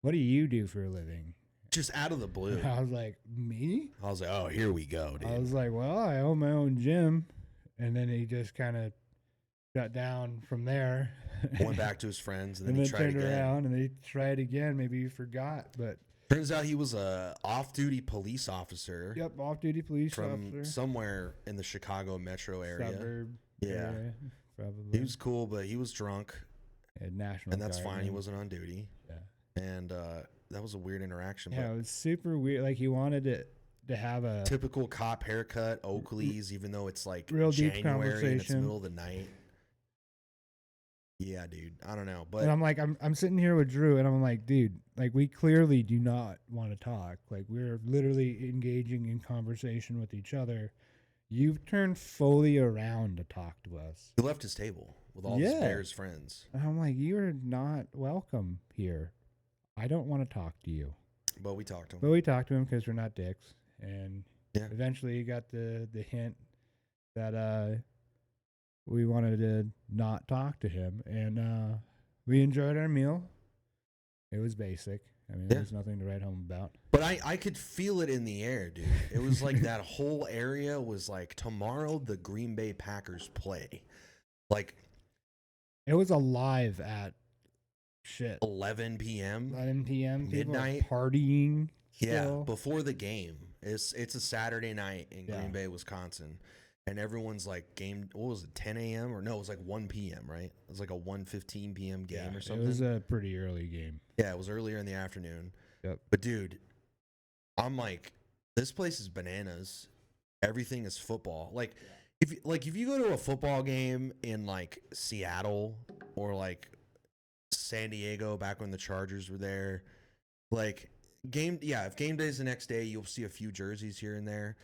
"What do you do for a living?" Just out of the blue. And I was like, "Me?" I was like, oh, here we go, dude. I was like, "Well, I own my own gym." And then he just kind of shut down from there. Went back to his friends, and then and he then tried turned again. around and they tried again. Maybe he forgot, but Turns out he was a off-duty police officer. yep, off-duty police from officer, somewhere in the Chicago metro area. suburb, Yeah. area, probably. He was cool, but he was drunk, National, and that's Guard, fine. He man. wasn't on duty, Yeah. and that was a weird interaction. Yeah, but it was super weird. Like he wanted to have a typical cop haircut, Oakley's, even though it's like Real deep January and it's conversation. middle of the night. Yeah, dude. I don't know, but and I'm like, I'm sitting here with Drew, and I'm like, dude, like we clearly do not want to talk. Like we're literally engaging in conversation with each other. You've turned fully around to talk to us. He left his table with all his Yeah. Bears friends. And I'm like, you're not welcome here. I don't want to talk to you. But we talked to him. But we talked to him because we're not dicks. And Yeah. eventually he got the hint that we wanted to not talk to him. And we enjoyed our meal. It was basic. I mean, Yeah. there's nothing to write home about. But I could feel it in the air, dude. It was like that whole area was like, tomorrow the Green Bay Packers play. Like It was alive at 11 p.m. 11 p.m. People are Midnight. partying. Yeah, still. before the game. It's a Saturday night in Yeah. Green Bay, Wisconsin. And everyone's like, game, what was it, 10 a.m.? Or no, it was like 1 p.m., right? It was like a 1:15 p.m. game or something. It was a pretty early game. Yeah, it was earlier in the afternoon. Yep. But dude, I'm like, this place is bananas. Everything is football. Like, if you go to a football game in like Seattle or like San Diego back when the Chargers were there, like if game day is the next day, you'll see a few jerseys here and there.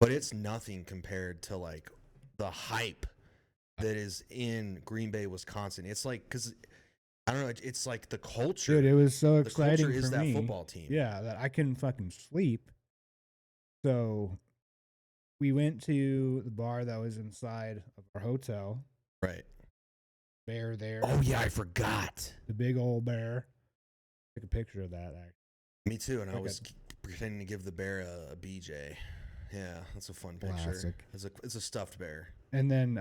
But it's nothing compared to like the hype that is in Green Bay, Wisconsin. It's like, because I don't know, it's like the culture. Dude, it was so The exciting culture is for that me. football team. Yeah, that I couldn't fucking sleep. So we went to the bar that was inside of our hotel. Right. Bear there. Oh yeah, I forgot. The big old bear. Took a picture of that. Actually. Me too, and I Okay. was pretending to give the bear a BJ. Yeah, that's a fun picture. Classic. It's a stuffed bear. And then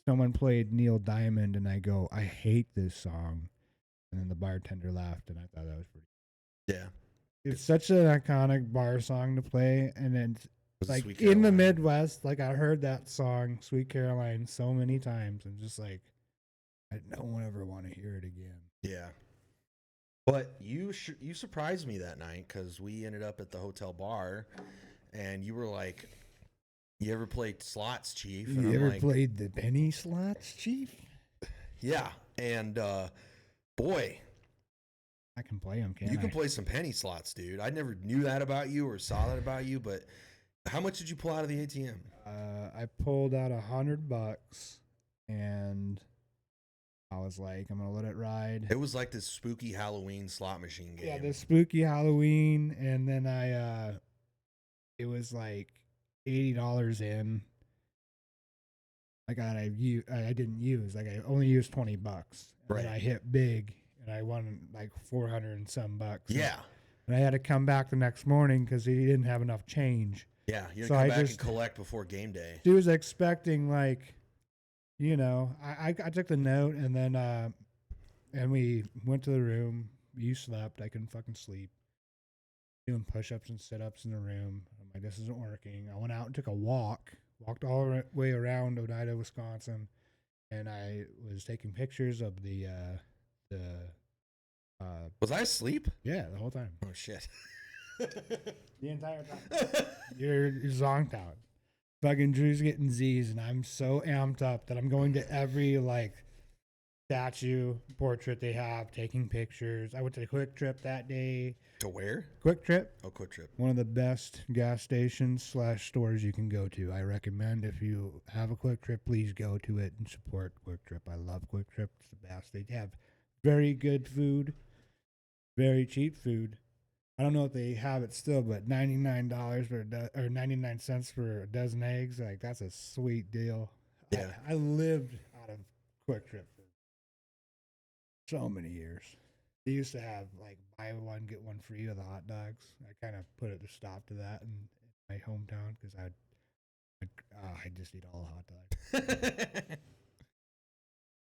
someone played Neil Diamond, and I go, I hate this song. And then the bartender laughed, and I thought that was pretty. Yeah. It's such an iconic bar song to play, and then Was it like Sweet in the Caroline? Midwest, like I heard that song, Sweet Caroline, so many times, and just like I don't ever want to hear it again. Yeah. But you surprised me that night because we ended up at the hotel bar, and you were like, "You ever played slots, Chief?" And You I'm ever like, played the penny slots, Chief? "Yeah." And boy, I can play them, you can play some penny slots, dude. I never knew that about you or saw that about you. But how much did you pull out of the ATM? I pulled out $100, and I was like, I'm gonna let it ride. It was like this spooky Halloween slot machine game. Yeah, the spooky Halloween, and then it was like $80 in. Like I didn't use, like I only used $20. Right. And I hit big, and I won like 400 and some bucks. Yeah. And I had to come back the next morning because he didn't have enough change. Yeah, you're So gonna I come back just- and collect before game day. She was expecting like, I took the note, and then and we went to the room. You slept. I couldn't fucking sleep. Doing push-ups and sit-ups in the room. I'm like, this isn't working. I went out and took a walked all the way around Oneida, Wisconsin, and I was taking pictures of the Was I asleep? yeah, the whole time. Oh shit. The entire time. You're zonked out. Fucking Drew's getting Z's, and I'm so amped up that I'm going to every like statue portrait they have, taking pictures. I went to the Quick Trip that day. To where? Quick Trip, Oh, Quick Trip. one of the best gas stations / stores you can go to. I recommend if you have a Quick Trip, please go to it and support Quick Trip. I love Quick Trip. It's the best. They have very good food, very cheap food. I don't know if they have it still, but $99 or 99 cents for a dozen eggs, like that's a sweet deal. Yeah. I lived out of Quick Trip for so many years. They used to have like buy one get one free with the hot dogs. I kind of put it to stop to that in my hometown because I just eat all the hot dogs.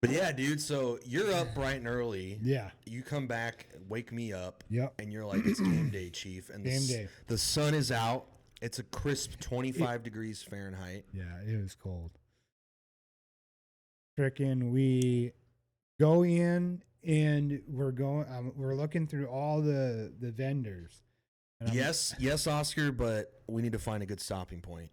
But yeah, dude, so you're up bright and early. Yeah. You come back, wake me up, Yep. and you're like, it's game day, Chief. And Game day. The sun is out. It's a crisp 25 degrees Fahrenheit. Yeah, it was cold. Frickin' we go in and we're looking through all the vendors. And I'm- Yes, Oscar, but we need to find a good stopping point.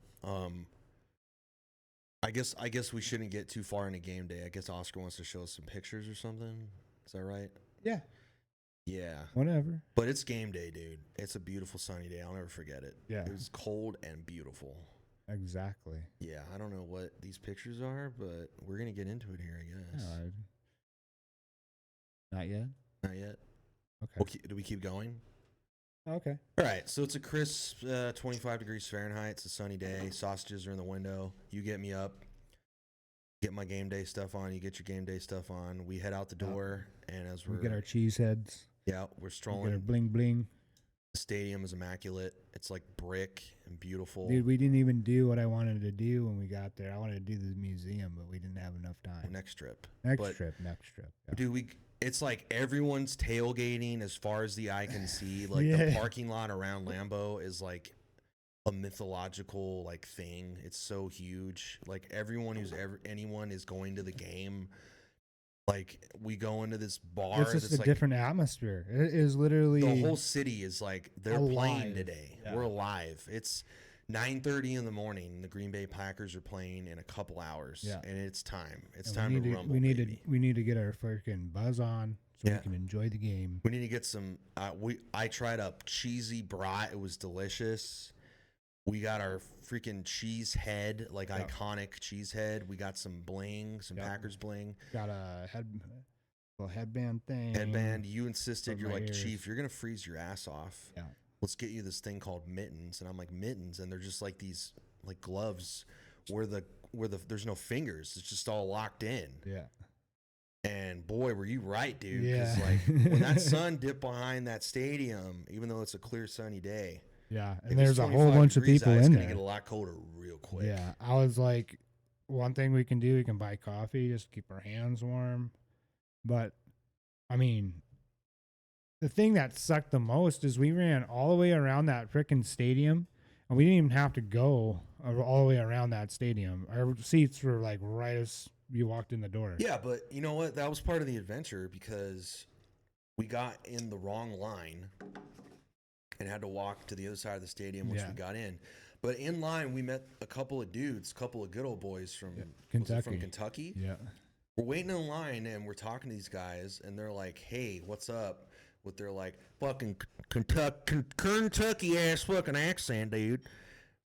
I guess we shouldn't get too far into game day. I guess Oscar wants to show us some pictures or something. Is that right? Yeah, Yeah. whatever. But it's game day, dude. It's a beautiful sunny day. I'll never forget it. Yeah. It was cold and beautiful. Exactly. Yeah, I don't know what these pictures are, but we're gonna get into it here, I guess. Not yet. Not yet. Okay. Do we keep going? Okay. All right, so it's a crisp 25 degrees Fahrenheit. It's a sunny day. Sausages are in the window. You get me up, get my game day stuff on. You get your game day stuff on. We head out the door, and as We get our cheese heads. we're We strolling. get our bling bling. The stadium is immaculate. It's like brick and beautiful. Dude, we didn't even do what I wanted to do when we got there. I wanted to do the museum, but we didn't have enough time. Next trip. Next trip. Yeah. Dude, it's like everyone's tailgating as far as the eye can see. Like Yeah. the parking lot around Lambeau is like a mythological like thing. It's so huge. Like anyone is going to the game. Like we go into this bar. It's just that's a different atmosphere. It is literally the whole city is like they're playing alive. today. Yeah. We're alive. It's 9:30 in the morning. The Green Bay Packers are playing in a couple hours. Yeah. And it's time. It's and time to rumble. we need baby. to get our freaking buzz on so we can enjoy the game. We need to get some. I tried a cheesy brat. It was delicious. We got our freaking cheese head, like iconic cheese head. We got some bling, some Packers bling. Got a little headband thing. Headband. You insisted. You're my like, ears. Chief, you're gonna freeze your ass off. Yeah. Let's get you this thing called mittens. And I'm like, mittens, and they're just like these like gloves where there's no fingers. It's just all locked in. Yeah. And boy, were you right, dude. Yeah. 'Cause like when that sun dipped behind that stadium, even though it's a clear sunny day. Yeah. if And it's there's a 25 whole bunch of degrees people out, it's in gonna there. get a lot colder real quick. Yeah. I was like, one thing we can do, we can buy coffee just to keep our hands warm. But I mean, the thing that sucked the most is we ran all the way around that freaking stadium, and we didn't even have to go all the way around that stadium. Our seats were like right as you walked in the door. Yeah, but you know what? That was part of the adventure because we got in the wrong line and had to walk to the other side of the stadium once we got in. But in line, we met a couple of dudes, a couple of good old boys from Kentucky. Yeah. We're waiting in line and we're talking to these guys, and they're like, "Hey, what's up?" With their like fucking Kentucky ass fucking accent, dude.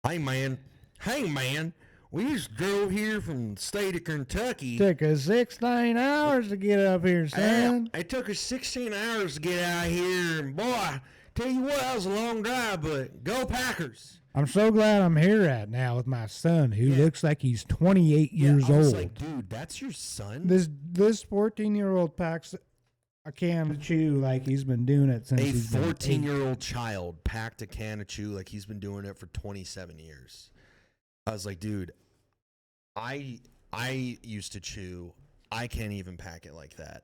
Hey man, we just drove here from the state of Kentucky. Took us 16 hours to get up here, son. It took us 16 hours to get out here, and boy, tell you what, that was a long drive, but go Packers. I'm so glad I'm here right now with my son, who looks like he's 28 years I was old. like, dude, that's your son? This 14-year-old packs a can of chew like he's been doing it since A he's been 14-year-old child packed a can of chew like he's been doing it for 27 years. I was like, dude, I used to chew. I can't even pack it like that.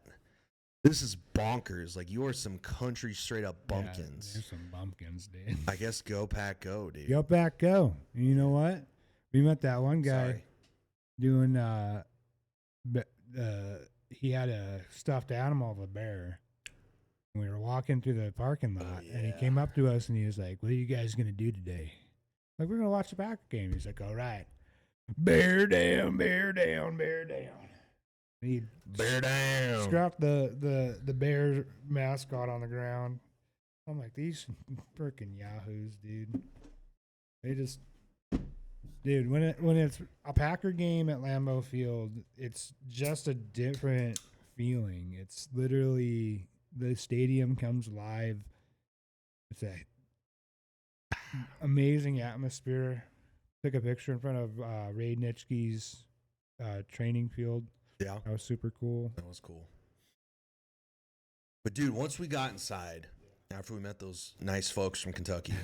This is bonkers. Like, you are some country straight up bumpkins. Yeah, there's some bumpkins, dude. I guess go pack go, dude. Go back, go. And you know what? We met that one guy Sorry. doing he had a stuffed animal of a bear. And we were walking through the parking lot, and he came up to us and he was like, "What are you guys gonna do today?" Like, we're gonna watch the Packer game. He's like, "All right, bear down, bear down, bear down." And he Bear down. scrapped the bear mascot on the ground. I'm like, these freaking yahoos, dude. They just, dude. When it's a Packer game at Lambeau Field, it's just a different feeling. It's literally the stadium comes alive. It's a amazing atmosphere. Took a picture in front of Ray Nitschke's training field. Yeah. That was super cool. That was cool. But, dude, once we got inside, after we met those nice folks from Kentucky,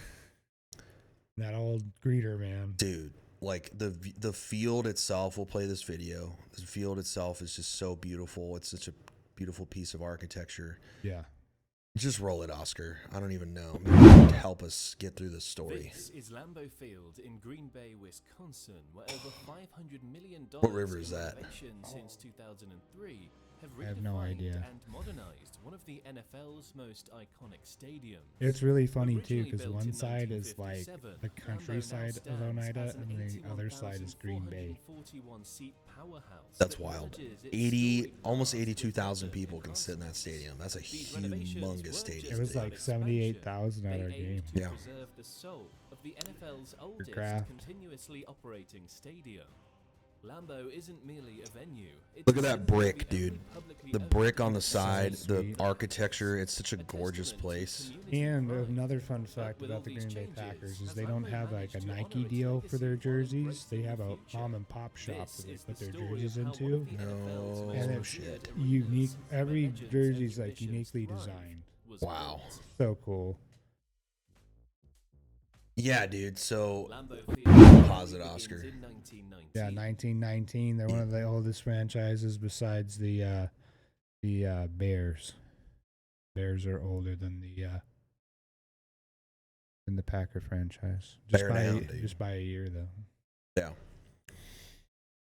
That old greeter, man. dude, like the field itself, we'll play this video. The field itself is just so beautiful. It's such a beautiful piece of architecture. Yeah. Just roll it, Oscar. I don't even know. Maybe you could help us get through this story. This is Lambeau Field in Green Bay, Wisconsin, where over $500 million What river is in that? renovations since 2003 have I have no redefined idea. and modernized one of the NFL's most iconic stadiums. It's really funny too, Originally because built one in side is like 1957, the Lambeau countryside now of stands Oneida, as an and the other side is Green Bay. 81,441-seat powerhouse That's that wild. merges its 80, storied almost past with 82,000 modern people can sit in that advancements. stadium. That's a These renovations humongous weren't stadium. It was just like about expansion. 78,000 at They our aimed game. to Yeah. preserve the soul of the NFL's oldest craft. continuously operating stadium. Lambeau isn't merely a venue. It's Look at a that symbol of brick, the only dude. publicly The owned brick on the campus side, So the sweet. architecture, it's such a gorgeous testament to place. community And pride. another fun fact with about all the these Green Bay changes, Packers is has they don't Lambeau have like managed a to Nike honor its deal for their legacy while jerseys. They embracing have the a future. mom and pop shop This that they is put the their story of jerseys how one into. of the NFL's No most And revered shit. Unique. arenas, where Every legends and jersey's like traditions uniquely thrive, designed. was Wow. built. So cool. Yeah, dude. So Lambeau Pause it, Field Oscar. begins in 1919. Yeah, 1919. They're one of the oldest franchises besides the Bears. Bears are older than the Packer franchise. Just Bear by down, dude. just by a year though. yeah.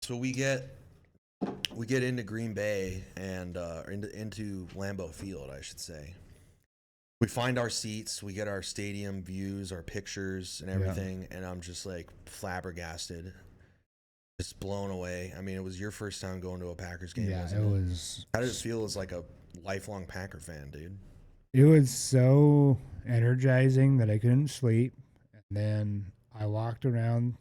So we get into Green Bay and into Lambeau Field, I should say. We find our seats, we get our stadium views, our pictures, and everything, and I'm just like flabbergasted, just blown away. I mean, it was your first time going to a Packers game, Yeah, wasn't it it? was. How did it feel as like a lifelong Packer fan, dude? It was so energizing that I couldn't sleep. And then I walked around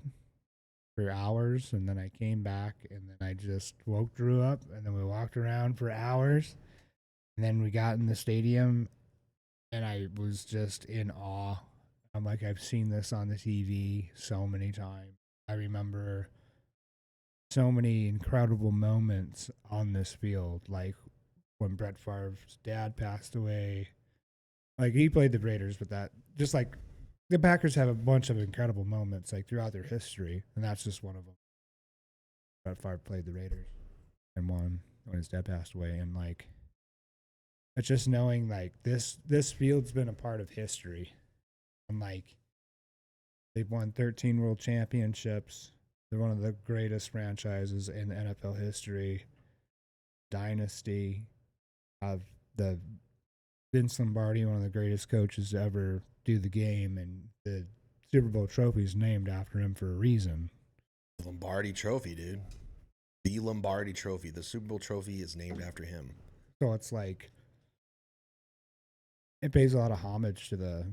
for hours, and then I came back, and then I just woke Drew up, and then we walked around for hours, and then we got in the stadium, and I was just in awe. I'm like, I've seen this on the TV so many times. I remember so many incredible moments on this field, like when Brett Favre's dad passed away. Like, he played the Raiders, but that, just like the Packers have a bunch of incredible moments like throughout their history, and that's just one of them. Brett Favre played the Raiders and won when his dad passed away, and like, it's just knowing like this field's been a part of history, and like they've won 13 world championships. They're one of the greatest franchises in NFL history. Dynasty of the Vince Lombardi, one of the greatest coaches to ever do the game, and the Super Bowl trophy is named after him for a reason. The Lombardi Trophy, dude. The Lombardi Trophy. The Super Bowl trophy is named after him. So it's like it pays a lot of homage to the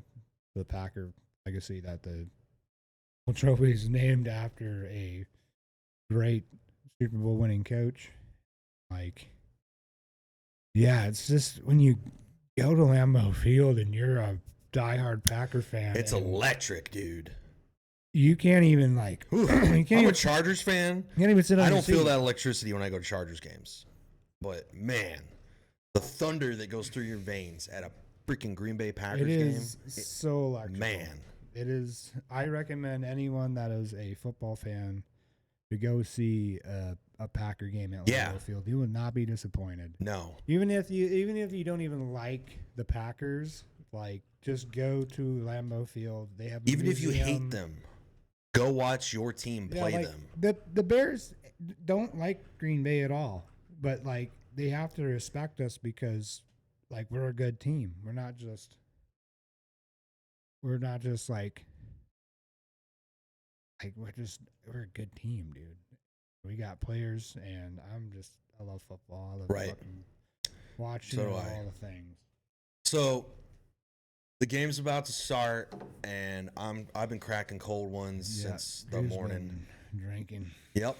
Packer legacy that the trophy is named after a great Super Bowl winning coach. Like, yeah, it's just when you go to Lambeau Field and you're a diehard Packer fan, It's and electric, dude. you can't even like Ooh, you can't I'm even, a Chargers fan. you can't even sit on I your don't feel seat. that electricity when I go to Chargers games. But man, the thunder that goes through your veins at a freaking Green Bay Packers It is game. so electrical. Man. It is. I recommend anyone that is a football fan to go see a Packer game at Yeah. Lambeau Field. You will not be disappointed. No. Even if you don't even like the Packers, like, just go to Lambeau Field. They have a Even if you hate museum. them, go watch your team Yeah, play like, them. The Bears don't like Green Bay at all, but like they have to respect us because like we're a good team. We're not just like we're a good team, dude. We got players, and I love football. I love Right. fucking watching So do all I. the things. So the game's about to start, and I've been cracking cold ones Yeah, since the Drew's morning. been drinking. Yep.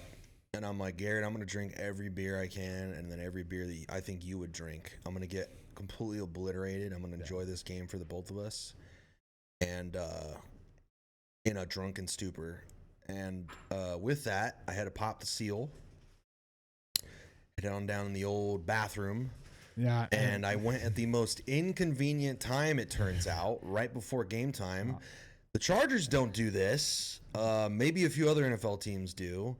And I'm like, Garrett, I'm going to drink every beer I can, and then every beer that I think you would drink. I'm going to get completely obliterated. I'm going to enjoy this game for the both of us. And in a drunken stupor. And with that, I had to pop the seal, head on down in the old bathroom, Yeah, and I went at the most inconvenient time, it turns out, right before game time. The Chargers don't do this. Maybe a few other NFL teams do.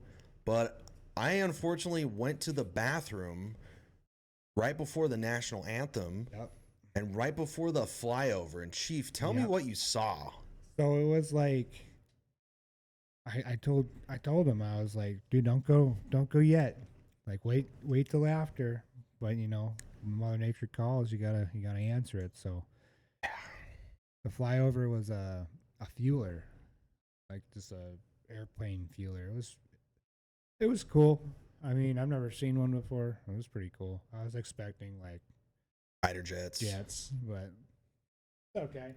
But I unfortunately went to the bathroom right before the national anthem Yep. and right before the flyover. And Chief, tell me Yep. what you saw. So it was like I told him, I was like, dude, don't go yet. Like wait till after. but you know, Mother Nature calls, you gotta answer it. So the flyover was a fueler, like just a airplane fueler. It was cool. I mean, I've never seen one before. It was pretty cool. I was expecting like Fighter jets. but okay.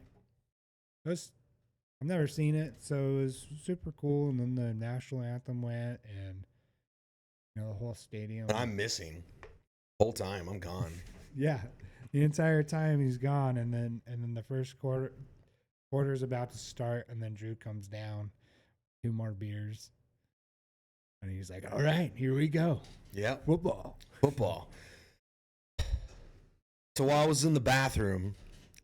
I've never seen it, so it was super cool. And then the national anthem went, and you know, the whole stadium. And I'm missing. Whole time I'm gone. Yeah, the entire time he's gone, and then the first quarter's about to start, and then Drew comes down, 2 more beers, and he's like, "All right, here we go, Yep. football." So while I was in the bathroom,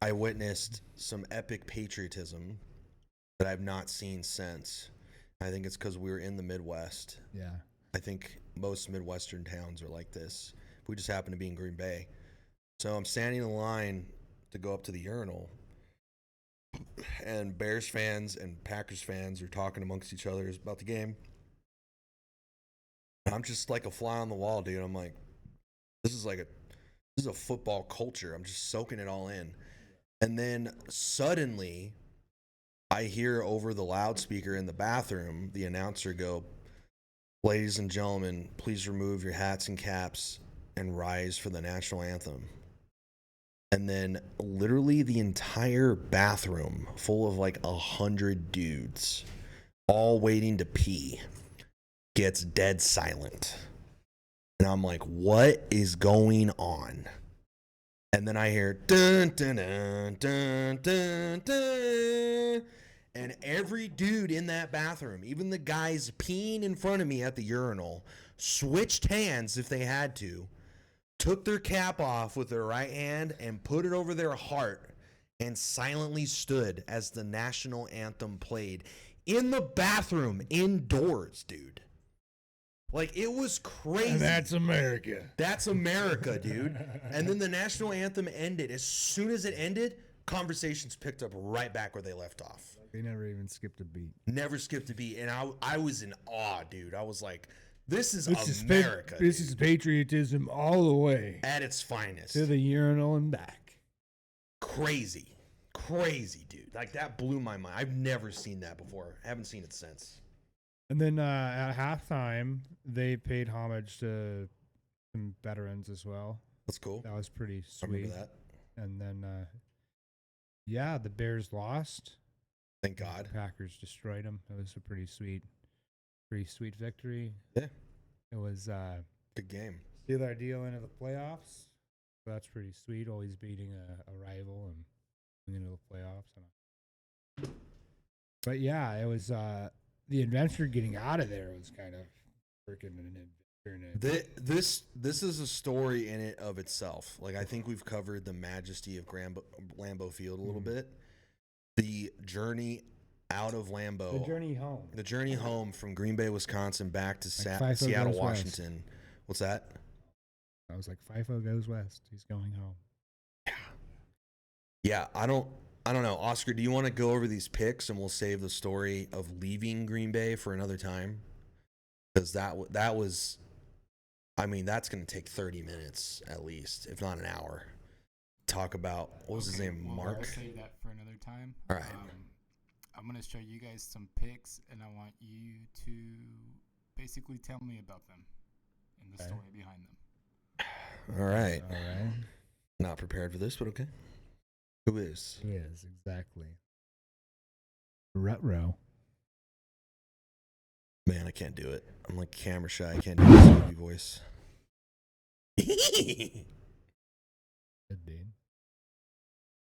I witnessed some epic patriotism that I've not seen since. I think it's because we were in the Midwest. Yeah, I think most Midwestern towns are like this. We just happen to be in Green Bay. So I'm standing in line to go up to the urinal, and Bears fans and Packers fans are talking amongst each other about the game. And I'm just like a fly on the wall, dude. I'm like, this is a football culture. I'm just soaking it all in. And then suddenly I hear over the loudspeaker in the bathroom, the announcer go, "Ladies and gentlemen, please remove your hats and caps and rise for the national anthem." And then literally the entire bathroom full of like 100 dudes all waiting to pee gets dead silent. And I'm like, what is going on? And then I hear dun dun dun dun dun dun. And every dude in that bathroom, even the guys peeing in front of me at the urinal, switched hands if they had to, took their cap off with their right hand and put it over their heart and silently stood as the national anthem played in the bathroom indoors, dude. Like, it was crazy. and that's America. That's America, dude. And then the national anthem ended. As soon as it ended, conversations picked up right back where they left off. They never even skipped a beat. Never skipped a beat. And I was in awe, dude. I was like, this is This America. This is patriotism all the way at its finest. to the urinal and back. Crazy, dude. Like, that blew my mind. I've never seen that before. I haven't seen it since. And then at halftime, they paid homage to some veterans as well. That's cool. That was pretty I remember sweet. that. And then, the Bears lost. Thank God. The Packers destroyed them. It was a pretty sweet victory. Yeah. It was Good game. seal our deal into the playoffs. So that's pretty sweet. Always beating a rival and going into the playoffs. But yeah, it was the adventure getting out of there was kind of freaking an adventure. This is a story in it of itself. Like, I think we've covered the majesty of Lambeau Field a little bit. The journey out of Lambeau. The journey home. From Green Bay, Wisconsin, back to FIFO Seattle, goes Washington. What's that? I was like, FIFO goes west. He's going home. Yeah, I don't know. Oscar, do you want to go over these picks and we'll save the story of leaving Green Bay for another time? Because that was, I mean, that's going to take 30 minutes at least, if not an hour. Talk about, what was his name, Mark? I'll save that for another time. All right. I'm going to show you guys some picks, and I want you to basically tell me about them and the story behind them. All right. All right. Not prepared for this, but okay. Who is? Yes, exactly. Rut-row. Man, I can't do it. I'm like camera shy. I can't do the Snoopy voice. Good dude.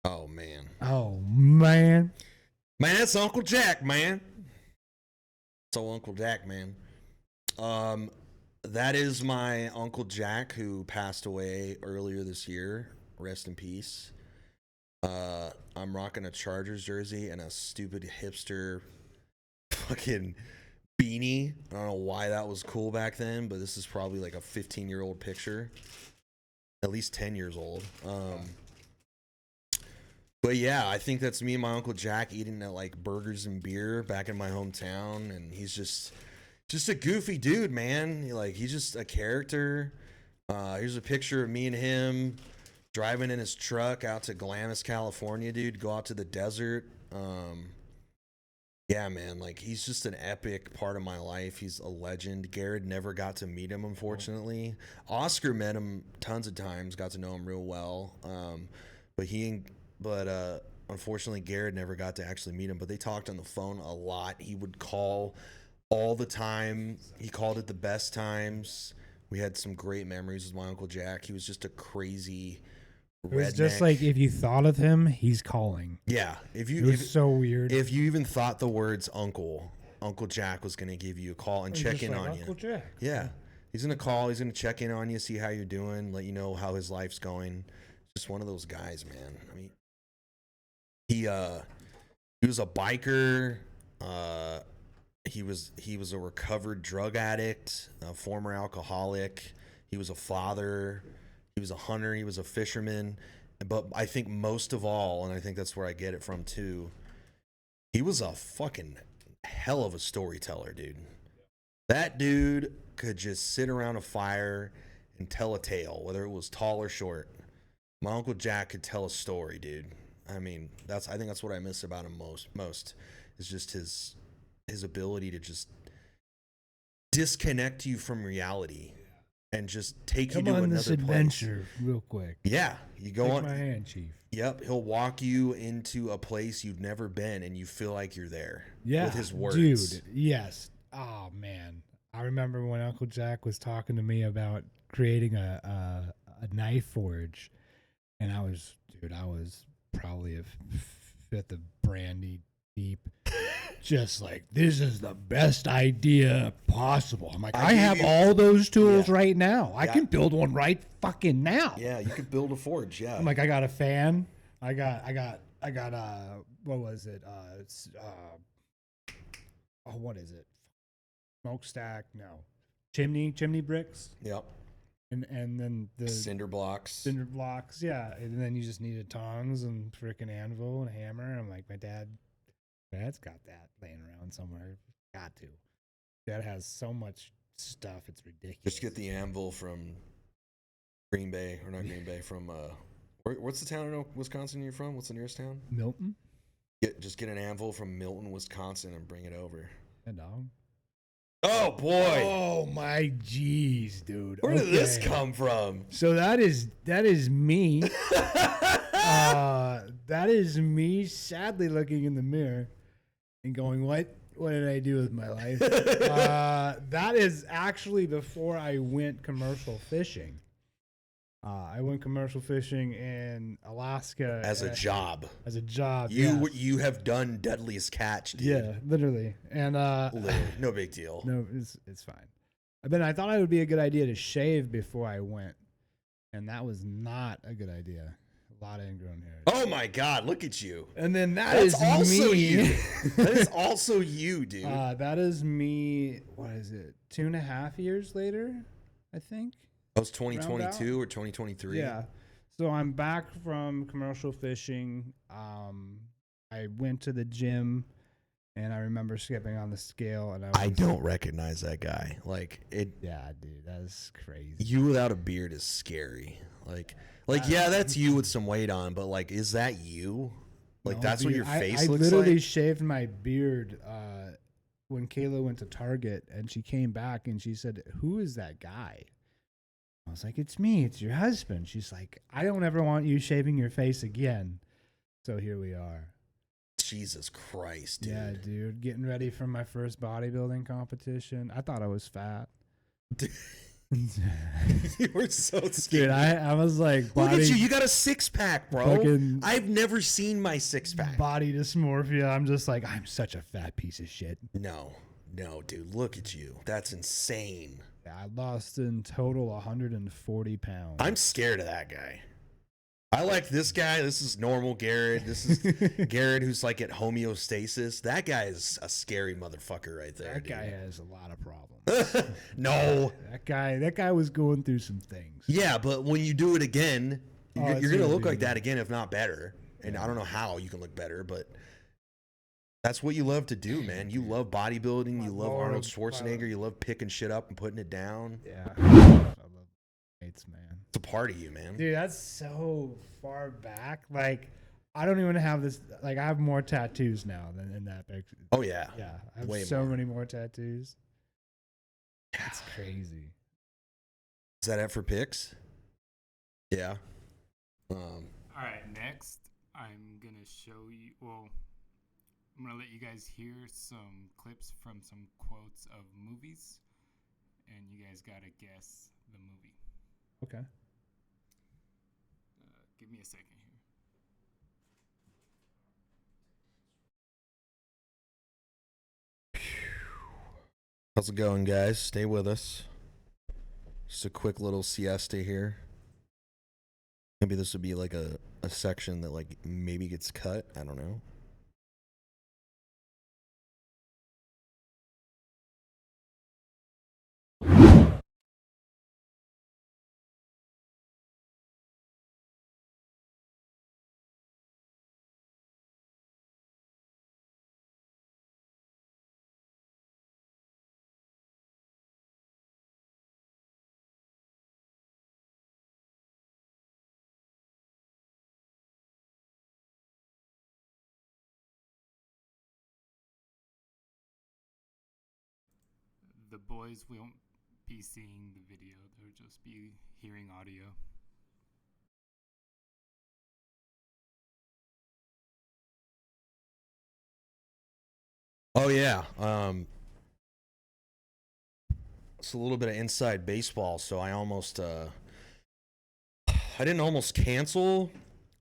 Oh, man. Oh, man. Man, that's Uncle Jack, man. So Uncle Jack, man. That is my Uncle Jack who passed away earlier this year. Rest in peace. I'm rocking a Chargers jersey and a stupid hipster fucking beanie. I don't know why that was cool back then, but this is probably like a 15-year-old picture. At least 10 years old. But yeah, I think that's me and my Uncle Jack eating at like burgers and beer back in my hometown, and he's just a goofy dude, man. He's just a character. Here's a picture of me and him driving in his truck out to Glamis, California, dude. Go out to the desert. Yeah, man, like he's just an epic part of my life. He's a legend. Garred never got to meet him, unfortunately. Oscar met him tons of times, got to know him real well. But unfortunately, Garred never got to actually meet him. But they talked on the phone a lot. He would call all the time. He called at the best times. We had some great memories with my Uncle Jack. He was just a crazy redneck. It was just like if you thought of him, he's calling. Yeah, It was so weird. if you even thought the words Uncle Jack was going to give you a call and It was check just in like, on Uncle you. Jack. Yeah, he's going to call. He's going to check in on you, see how you're doing, let you know how his life's going. Just one of those guys, man. I mean, he was a biker. He was a recovered drug addict, a former alcoholic. He was a father. He was a hunter. He was a fisherman. But I think most of all, and I think that's where I get it from too, he was a fucking hell of a storyteller, dude. That dude could just sit around a fire and tell a tale, whether it was tall or short. My Uncle Jack could tell a story, dude. I mean, I think that's what I miss about him most is just his ability to just disconnect you from reality and just take you to Come on another this place. adventure real quick. Yeah, you go Take on. my hand, Chief. Yep, he'll walk you into a place you've never been, and you feel like you're there. Yeah, with his words, dude. Yes. Oh man, I remember when Uncle Jack was talking to me about creating a knife forge, and I was probably a fifth of brandy deep, just like, this is the best idea possible. I'm like, I have all those tools right now. I can build one right fucking now. Yeah, you could build a forge. Yeah, I'm like, I got a fan. I got what was it? What is it? Smokestack? No, chimney bricks. Yep. And then the Cinder blocks. cinder blocks. Yeah, and then you just needed tongs and freaking anvil and hammer. And I'm like, my dad's got that laying around somewhere. Got to. Dad has so much stuff. It's ridiculous. Just get the anvil from Green Bay, or not Green Bay, from what's the town in Wisconsin you're from? What's the nearest town? Milton. Just get an anvil from Milton, Wisconsin, and bring it over. Yeah, dog. Oh boy! Oh my jeez, dude. Where did this Okay. come from? So that is me. That is me sadly looking in the mirror and going, what did I do with my life? That is actually before I went commercial fishing. I went commercial fishing in Alaska As a job. As a job. You have done Deadliest Catch, dude. Yeah, literally. And Literally. No big deal. no, it's fine. But I thought it would be a good idea to shave before I went, and that was not a good idea. A lot of ingrown hair. Oh my God! Look at you. And then That's also me. you. That is also you, dude. That is me. What is it? 2.5 years later, I think. That was 2022 or 2023. Yeah. So I'm back from commercial fishing. I went to the gym, and I remember skipping on the scale, and I don't recognize that guy. Like it. Yeah, dude, that's crazy. You without a beard is scary. Like yeah, that's you with some weight on, but like, is that you? Like No, that's what beard. your face I looks literally like. shaved my beard when Kayla went to Target, and she came back and she said, "Who is that guy?" I was like, "It's me. It's your husband." She's like, "I don't ever want you shaving your face again." So here we are. Jesus Christ, dude. Yeah, dude. Getting ready for my first bodybuilding competition. I thought I was fat. You were so skinny. Dude, I was like, Look at you. You got a 6-pack, bro. Fucking- I've never seen my 6-pack. body dysmorphia. I'm just like, I'm such a fat piece of shit. No, dude. Look at you. That's insane. I lost in total 140 pounds. I'm scared of that guy. I like this guy. This is normal Garred. This is Garred who's like at homeostasis. That guy is a scary motherfucker right there. That dude. guy has a lot of problems. No. That guy was going through some things. Yeah, but when you do it again, Oh, you're it's going to gonna look be like good. that again, if not better. And I don't know how you can look better, but that's what you love to do, man. You love bodybuilding. You love Lord, Arnold Schwarzenegger. You love picking shit up and putting it down. Yeah. I love man. It's a part of you, man. Dude, that's so far back. Like, I don't even have this. Like, I have more tattoos now than in that picture. Oh yeah. Yeah, I have Way so more. many more tattoos. That's crazy. Is that it for pics? Yeah. All right, next I'm gonna show you. Well, I'm gonna let you guys hear some clips from some quotes of movies, and you guys gotta guess the movie. Okay. Give me a second here. How's it going, guys? Stay with us. Just a quick little siesta here. Maybe this would be like a section that like maybe gets cut. I don't know. The boys won't be seeing the video; they'll just be hearing audio. Oh yeah. It's a little bit of inside baseball, so I didn't almost cancel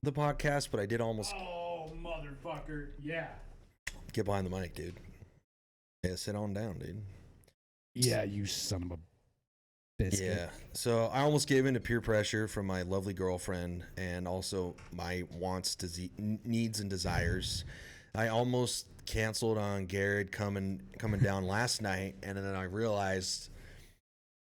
the podcast, but I did almost Oh, motherfucker. Yeah. get behind the mic, dude. Yeah, sit on down, dude. Yeah, you son of a biscuit. Yeah. So I almost gave in to peer pressure from my lovely girlfriend and also my wants, needs, and desires. I almost canceled on Garred coming down last night, and then I realized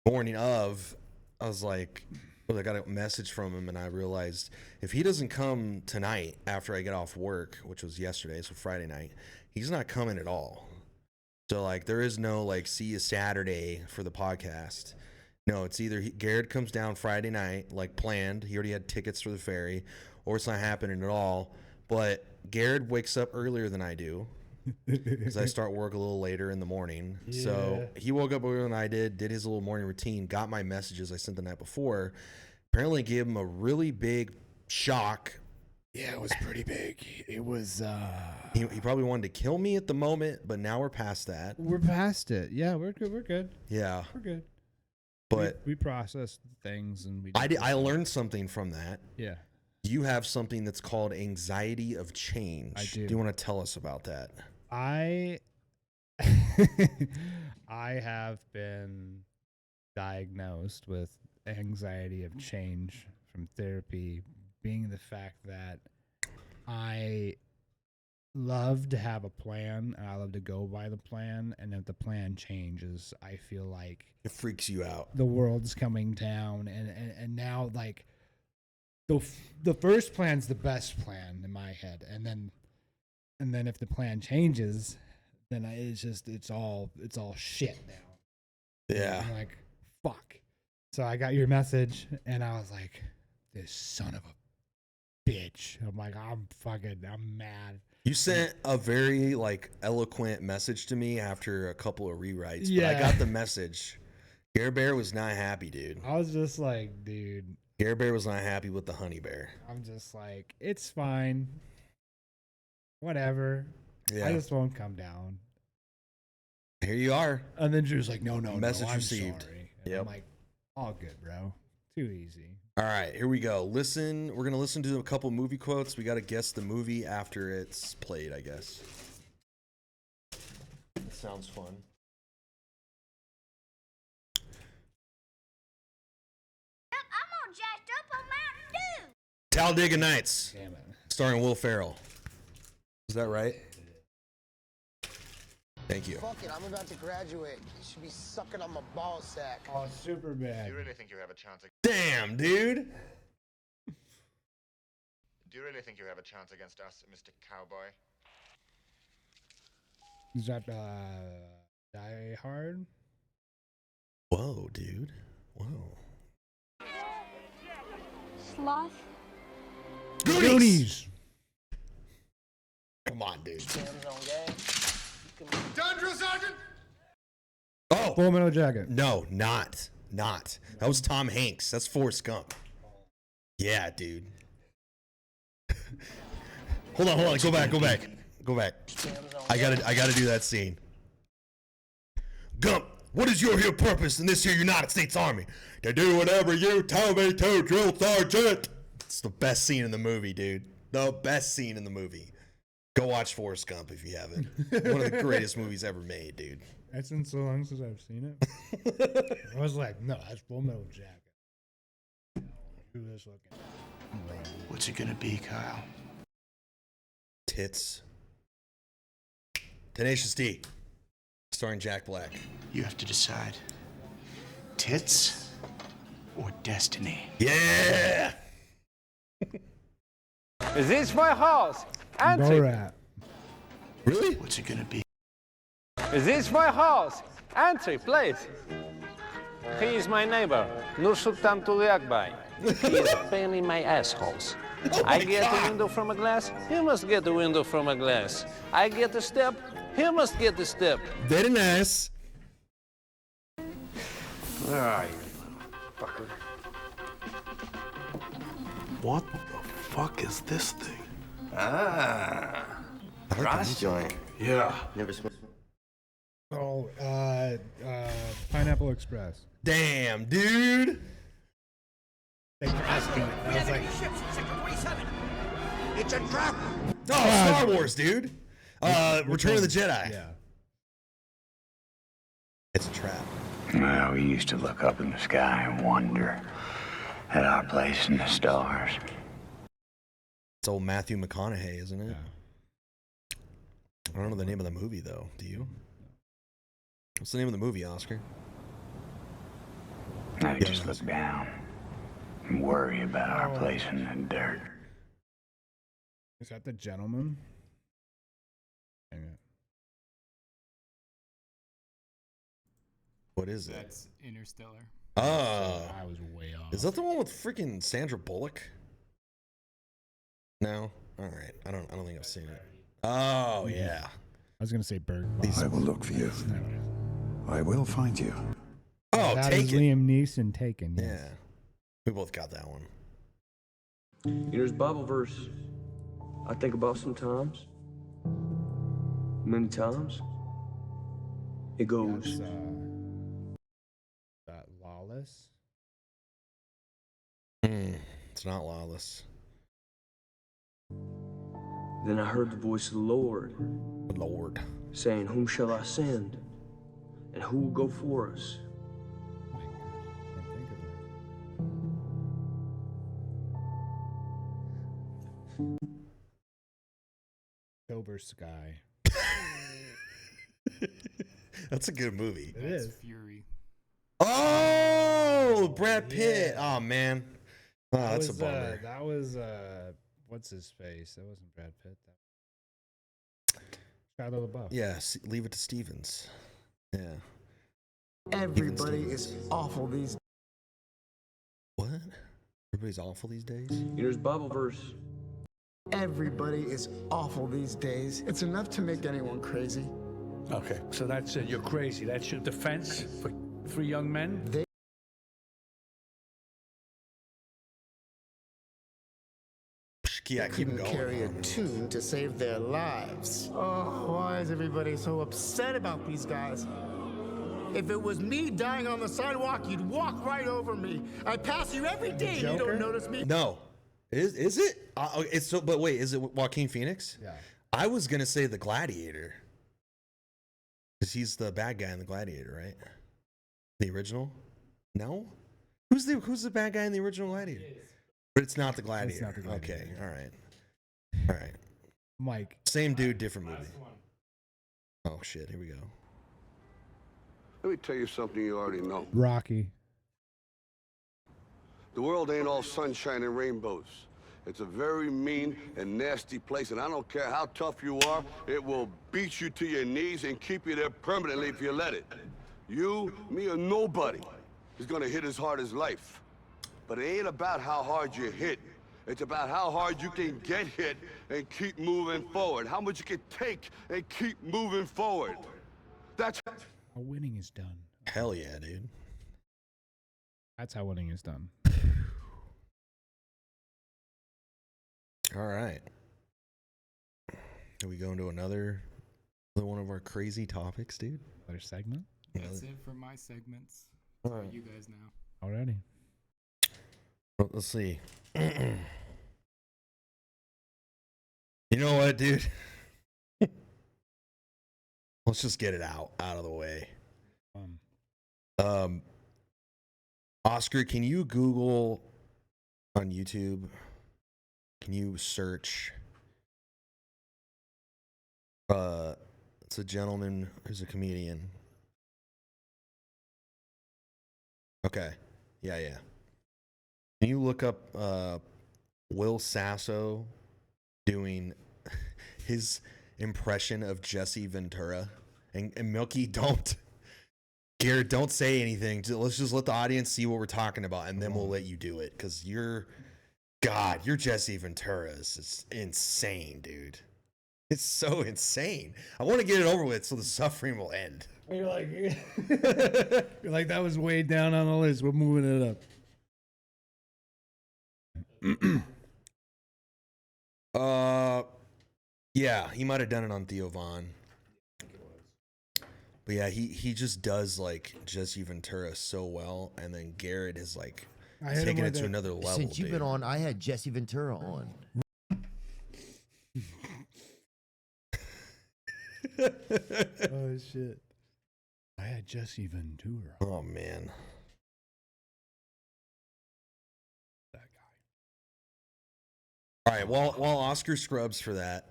morning of, I was like, well, I got a message from him, and I realized if he doesn't come tonight after I get off work, which was yesterday, so Friday night, he's not coming at all. So like, there is no like see you Saturday for the podcast. No, it's either Garred comes down Friday night like planned. He already had tickets for the ferry, or it's not happening at all. But Garred wakes up earlier than I do because I start work a little later in the morning. Yeah. So he woke up earlier than I did his little morning routine, got my messages I sent the night before. Apparently gave him a really big shock. Yeah, it was pretty big. It was, He probably wanted to kill me at the moment, but now we're past that. We're past it. Yeah, we're good. We're good. Yeah. We're good. But we processed things and we. I learned something from that. Yeah. You have something that's called anxiety of change. I do. Do you want to tell us about that? I have been diagnosed with anxiety of change from therapy, being the fact that I love to have a plan and I love to go by the plan, and if the plan changes, I feel like It freaks you out. the world's coming down, and now like the first plan's the best plan in my head, and then if the plan changes, then it's all shit now. Yeah. I'm like, fuck. So I got your message and I was like, this son of a bitch. I'm like, I'm mad. You sent a very like eloquent message to me after a couple of rewrites. But Yeah. I got the message. Garred Bear was not happy, dude. I was just like, dude, Garred Bear was not happy with the HoneyBear. I'm just like, it's fine. Whatever. Yeah. I just won't come down. Here you are. And then Drew's like, no, Message I'm received. sorry. And Yep. I'm like, all good, bro. Too easy. All right, here we go. We're going to listen to a couple movie quotes. We got to guess the movie after it's played, I guess. That sounds fun. I'm all jacked up on Mountain Dew. Talladega Nights, Damn it. starring Will Ferrell. Is that right? Thank you. Fuck it, I'm about to graduate. You should be sucking on my ball sack. Oh, super bad. Do you really think you have a chance? Damn, dude. Do you really think you have a chance against us, Mr. Cowboy? Is that Die Hard? Whoa, dude. Whoa. sloth? Goonies. Come on, dude. Done, Drill Sergeant? Oh, Full Metal Jacket. no, not. That was Tom Hanks. That's Forrest Gump. Yeah, dude. Hold on. Go back. I gotta do that scene. Gump, what is your here purpose in this here United States Army? To do whatever you tell me to, Drill Sergeant. It's the best scene in the movie, dude. The best scene in the movie. Go watch Forrest Gump if you haven't. One of the greatest movies ever made, dude. That's been so long since I've seen it. I was like, no, that's Full Metal Jacket. Who is looking? What's it gonna be, Kyle? Tits. Tenacious D. Starring Jack Black. You have to decide. Tits or destiny? Yeah! Is this my house? Answer. Borat. Really? What's it gonna be? Is this my house? Answer, please. He is my neighbor, Nur Sultan Tuliakbay. He is paining my assholes. I get a window from a glass, he must get a window from a glass. I get a step, he must get a step. Very nice. Where are you, fucker? What the fuck is this thing? Ah, Ross joint. Yeah. Never smoked. Oh, Pineapple Express. Damn, dude. Thanks for asking. I was like, It's a trap. Oh, Star Wars, dude. Return of the Jedi. yeah. It's a trap. Well, we used to look up in the sky and wonder at our place in the stars. It's old Matthew McConaughey, isn't it? I don't know the name of the movie, though. Do you? What's the name of the movie, Oscar? Now we just look down and worry about our place in the dirt. Is that The Gentleman? Dang it. What is it? That's Interstellar. Oh. I was way off. Is that the one with freaking Sandra Bullock? No? All right. I don't think I've seen it. Oh, yeah. I was going to say Bird. I will look for you. I will find you. Oh, that is Taken. Liam Neeson Taken. Yes. Yeah. We both got that one. There's Bible verse I think about sometimes. Many times. It goes. That's, that Lawless? It's not Lawless. Then I heard the voice of the Lord. The Lord. Saying, whom shall I send? And who will go for us? Silver Sky. That's a good movie. It is. Fury. Oh, Brad Pitt. Yeah. Oh, man. Oh, that's a bummer. That was, what's his face? That wasn't Brad Pitt. Shia LaBeouf. Yeah, Leave It to Stevens. Yeah. Everybody is awful these days. What? Everybody's awful these days? There's Bible verse. Everybody is awful these days. It's enough to make anyone crazy. Okay, so that's it. You're crazy. That's your defense for young men? Yeah, keep couldn't going. carry a tune to save their lives. Oh, why is everybody so upset about these guys? If it was me dying on the sidewalk, you'd walk right over me. I pass you every day and you don't notice me. No. Is it? It's so. But wait, is it Joaquin Phoenix? Yeah. I was gonna say the Gladiator, because he's the bad guy in the Gladiator, right? The original. No. Who's the bad guy in the original Gladiator? But it's not the Gladiator. It's not the Gladiator. Okay. All right. All right. Mike. Same dude, different movie. Oh shit! Here we go. Let me tell you something you already know. Rocky. The world ain't all sunshine and rainbows. It's a very mean and nasty place, and I don't care how tough you are, it will beat you to your knees and keep you there permanently if you let it. You, me, or nobody is gonna hit as hard as life. But it ain't about how hard you hit. It's about how hard you can get hit and keep moving forward. How much you can take and keep moving forward. That's how winning is done. Hell yeah, dude. That's how winning is done. All right. Are we going to another one of our crazy topics, dude? Another segment? That's it for my segments. All right. You guys now. Already. Well, let's see. You know what, dude? Let's just get it out of the way. Oscar, can you Google on YouTube? Can you search? It's a gentleman who's a comedian. Okay. Yeah. Can you look up Will Sasso doing his impression of Jessie Ventura? And Milky, Garrett, don't say anything. Let's just let the audience see what we're talking about, and then we'll let you do it. Because your Jessie Ventura is just insane, dude. It's so insane. I want to get it over with so the suffering will end. You're like, that was way down on the list. We're moving it up. Yeah, he might have done it on Theo Von. But yeah, he just does like Jessie Ventura so well, and then Garrett is like taking it to another level. Since you've been on, I had Jessie Ventura on. Oh shit! I had Jessie Ventura. Oh man. That All guy. right. While Oscar scrubs for that,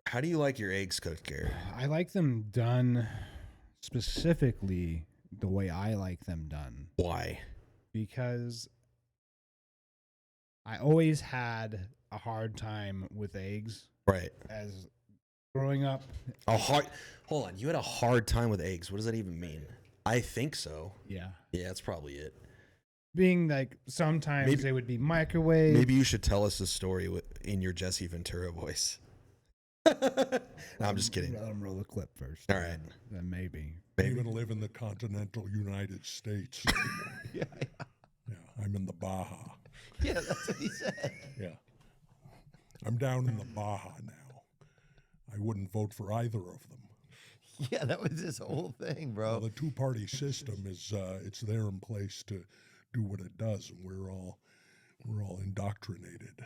how do you like your eggs cooked, Garrett? I like them done specifically the way I like them done. Why? Because I always had a hard time with eggs. Right. As growing up. Hold on. You had a hard time with eggs. What does that even mean? I think so. Yeah. Yeah, that's probably it. Being like sometimes they would be microwave. Maybe you should tell us the story in your Jessie Ventura voice. No, I'm just kidding. Let him roll the clip first. All right. Then maybe. I even live in the continental United States. Yeah. I'm in the Baja. Yeah, that's what he said. Yeah. I'm down in the Baja now. I wouldn't vote for either of them. Yeah, that was his whole thing, bro. Well, the two-party system is it's there in place to do what it does, and we're all indoctrinated.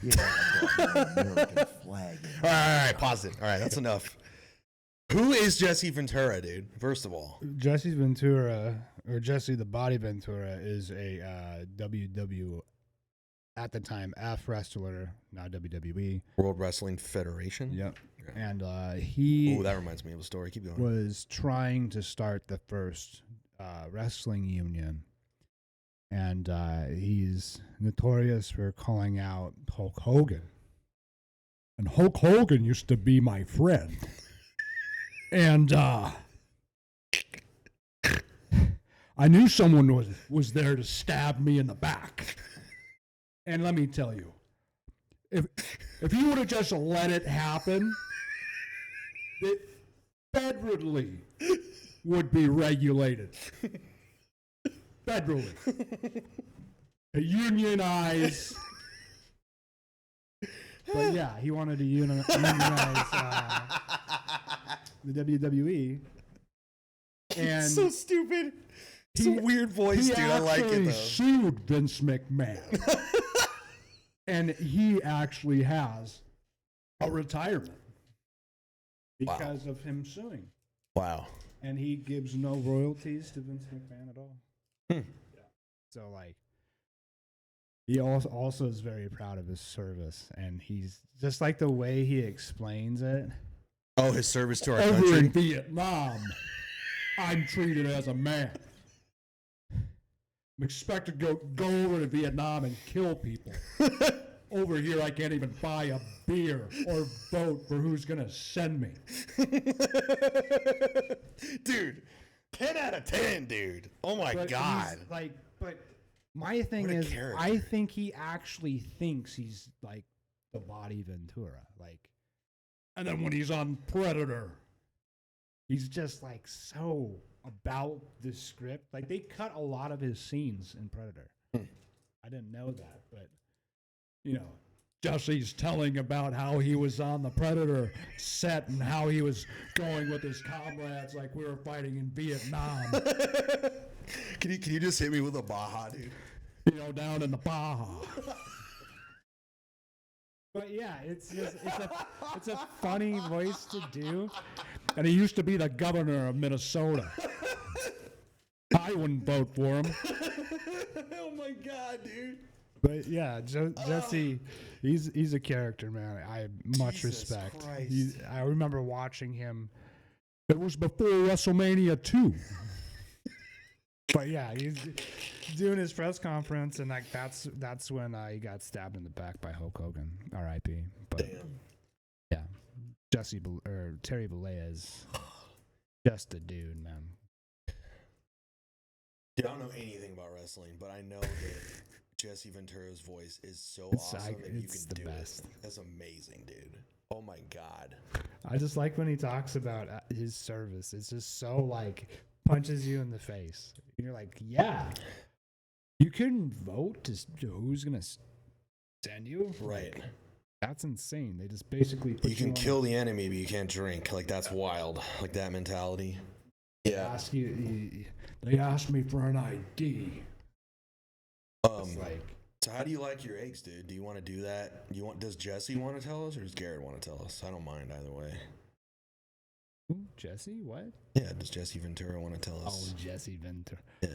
American flag. All right, pause it. All right, that's enough. Who is Jessie Ventura, dude? First of all, Jessie Ventura, or Jessie the Body Ventura, is a WW at the time F wrestler, not WWE. World Wrestling Federation. Yep. And he. Oh, that reminds me of a story. Keep going. Was trying to start the first wrestling union, and he's notorious for calling out Hulk Hogan. And Hulk Hogan used to be my friend. And I knew someone was there to stab me in the back. And let me tell you, if you would have just let it happen, it federally would be regulated. Federally. Unionize. But yeah, he wanted to unionize the WWE. And so stupid. It's a weird voice, dude. I like it, though. He sued Vince McMahon. And he actually has a retirement because of him suing. Wow. And he gives no royalties to Vince McMahon at all. Yeah. So, like, he also is very proud of his service. And he's just like the way he explains it. Oh, his service to our Over country? in Vietnam, I'm treated as a man. I'm expected to go over to Vietnam and kill people. Over here, I can't even buy a beer or vote for who's going to send me. Dude, 10 out of 10, dude. Oh, my God. But My thing What a is, character. I think he actually thinks he's like the Body Ventura. Like, and then when he's on Predator, he's just like so about the script. Like, they cut a lot of his scenes in Predator. I didn't know that, but you know, Jesse's telling about how he was on the Predator set and how he was going with his comrades like we were fighting in Vietnam. Can you just hit me with a Baja, dude? You know, down in the Baja. But yeah, it's a funny voice to do. And he used to be the governor of Minnesota. I wouldn't vote for him. Oh my god, dude. But yeah, Jesse, he's a character, man. I much Jesus respect. Christ. I remember watching him. It was before WrestleMania 2. But yeah, he's doing his press conference, and like that's when he got stabbed in the back by Hulk Hogan, R.I.P. But yeah, Terry Bollea is just a dude, man. Dude, I don't know anything about wrestling, but I know that Jessie Ventura's voice is so awesome that you can do it. That's amazing, dude. Oh my god. I just like when he talks about his service. It's just so like punches you in the face. You're like, yeah, you couldn't vote to who's gonna send you, right? Like, that's insane. They just basically put You can kill the enemy, but you can't drink. Like, that's wild. Like that mentality. Yeah. They asked me for an ID. So how do you like your eggs, dude? Do you want to do that? Does Jessie want to tell us, or does Garred want to tell us? I don't mind either way. Ooh, Jessie, what? Yeah, does Jessie Ventura want to tell us? Oh, Jessie Ventura. Yeah.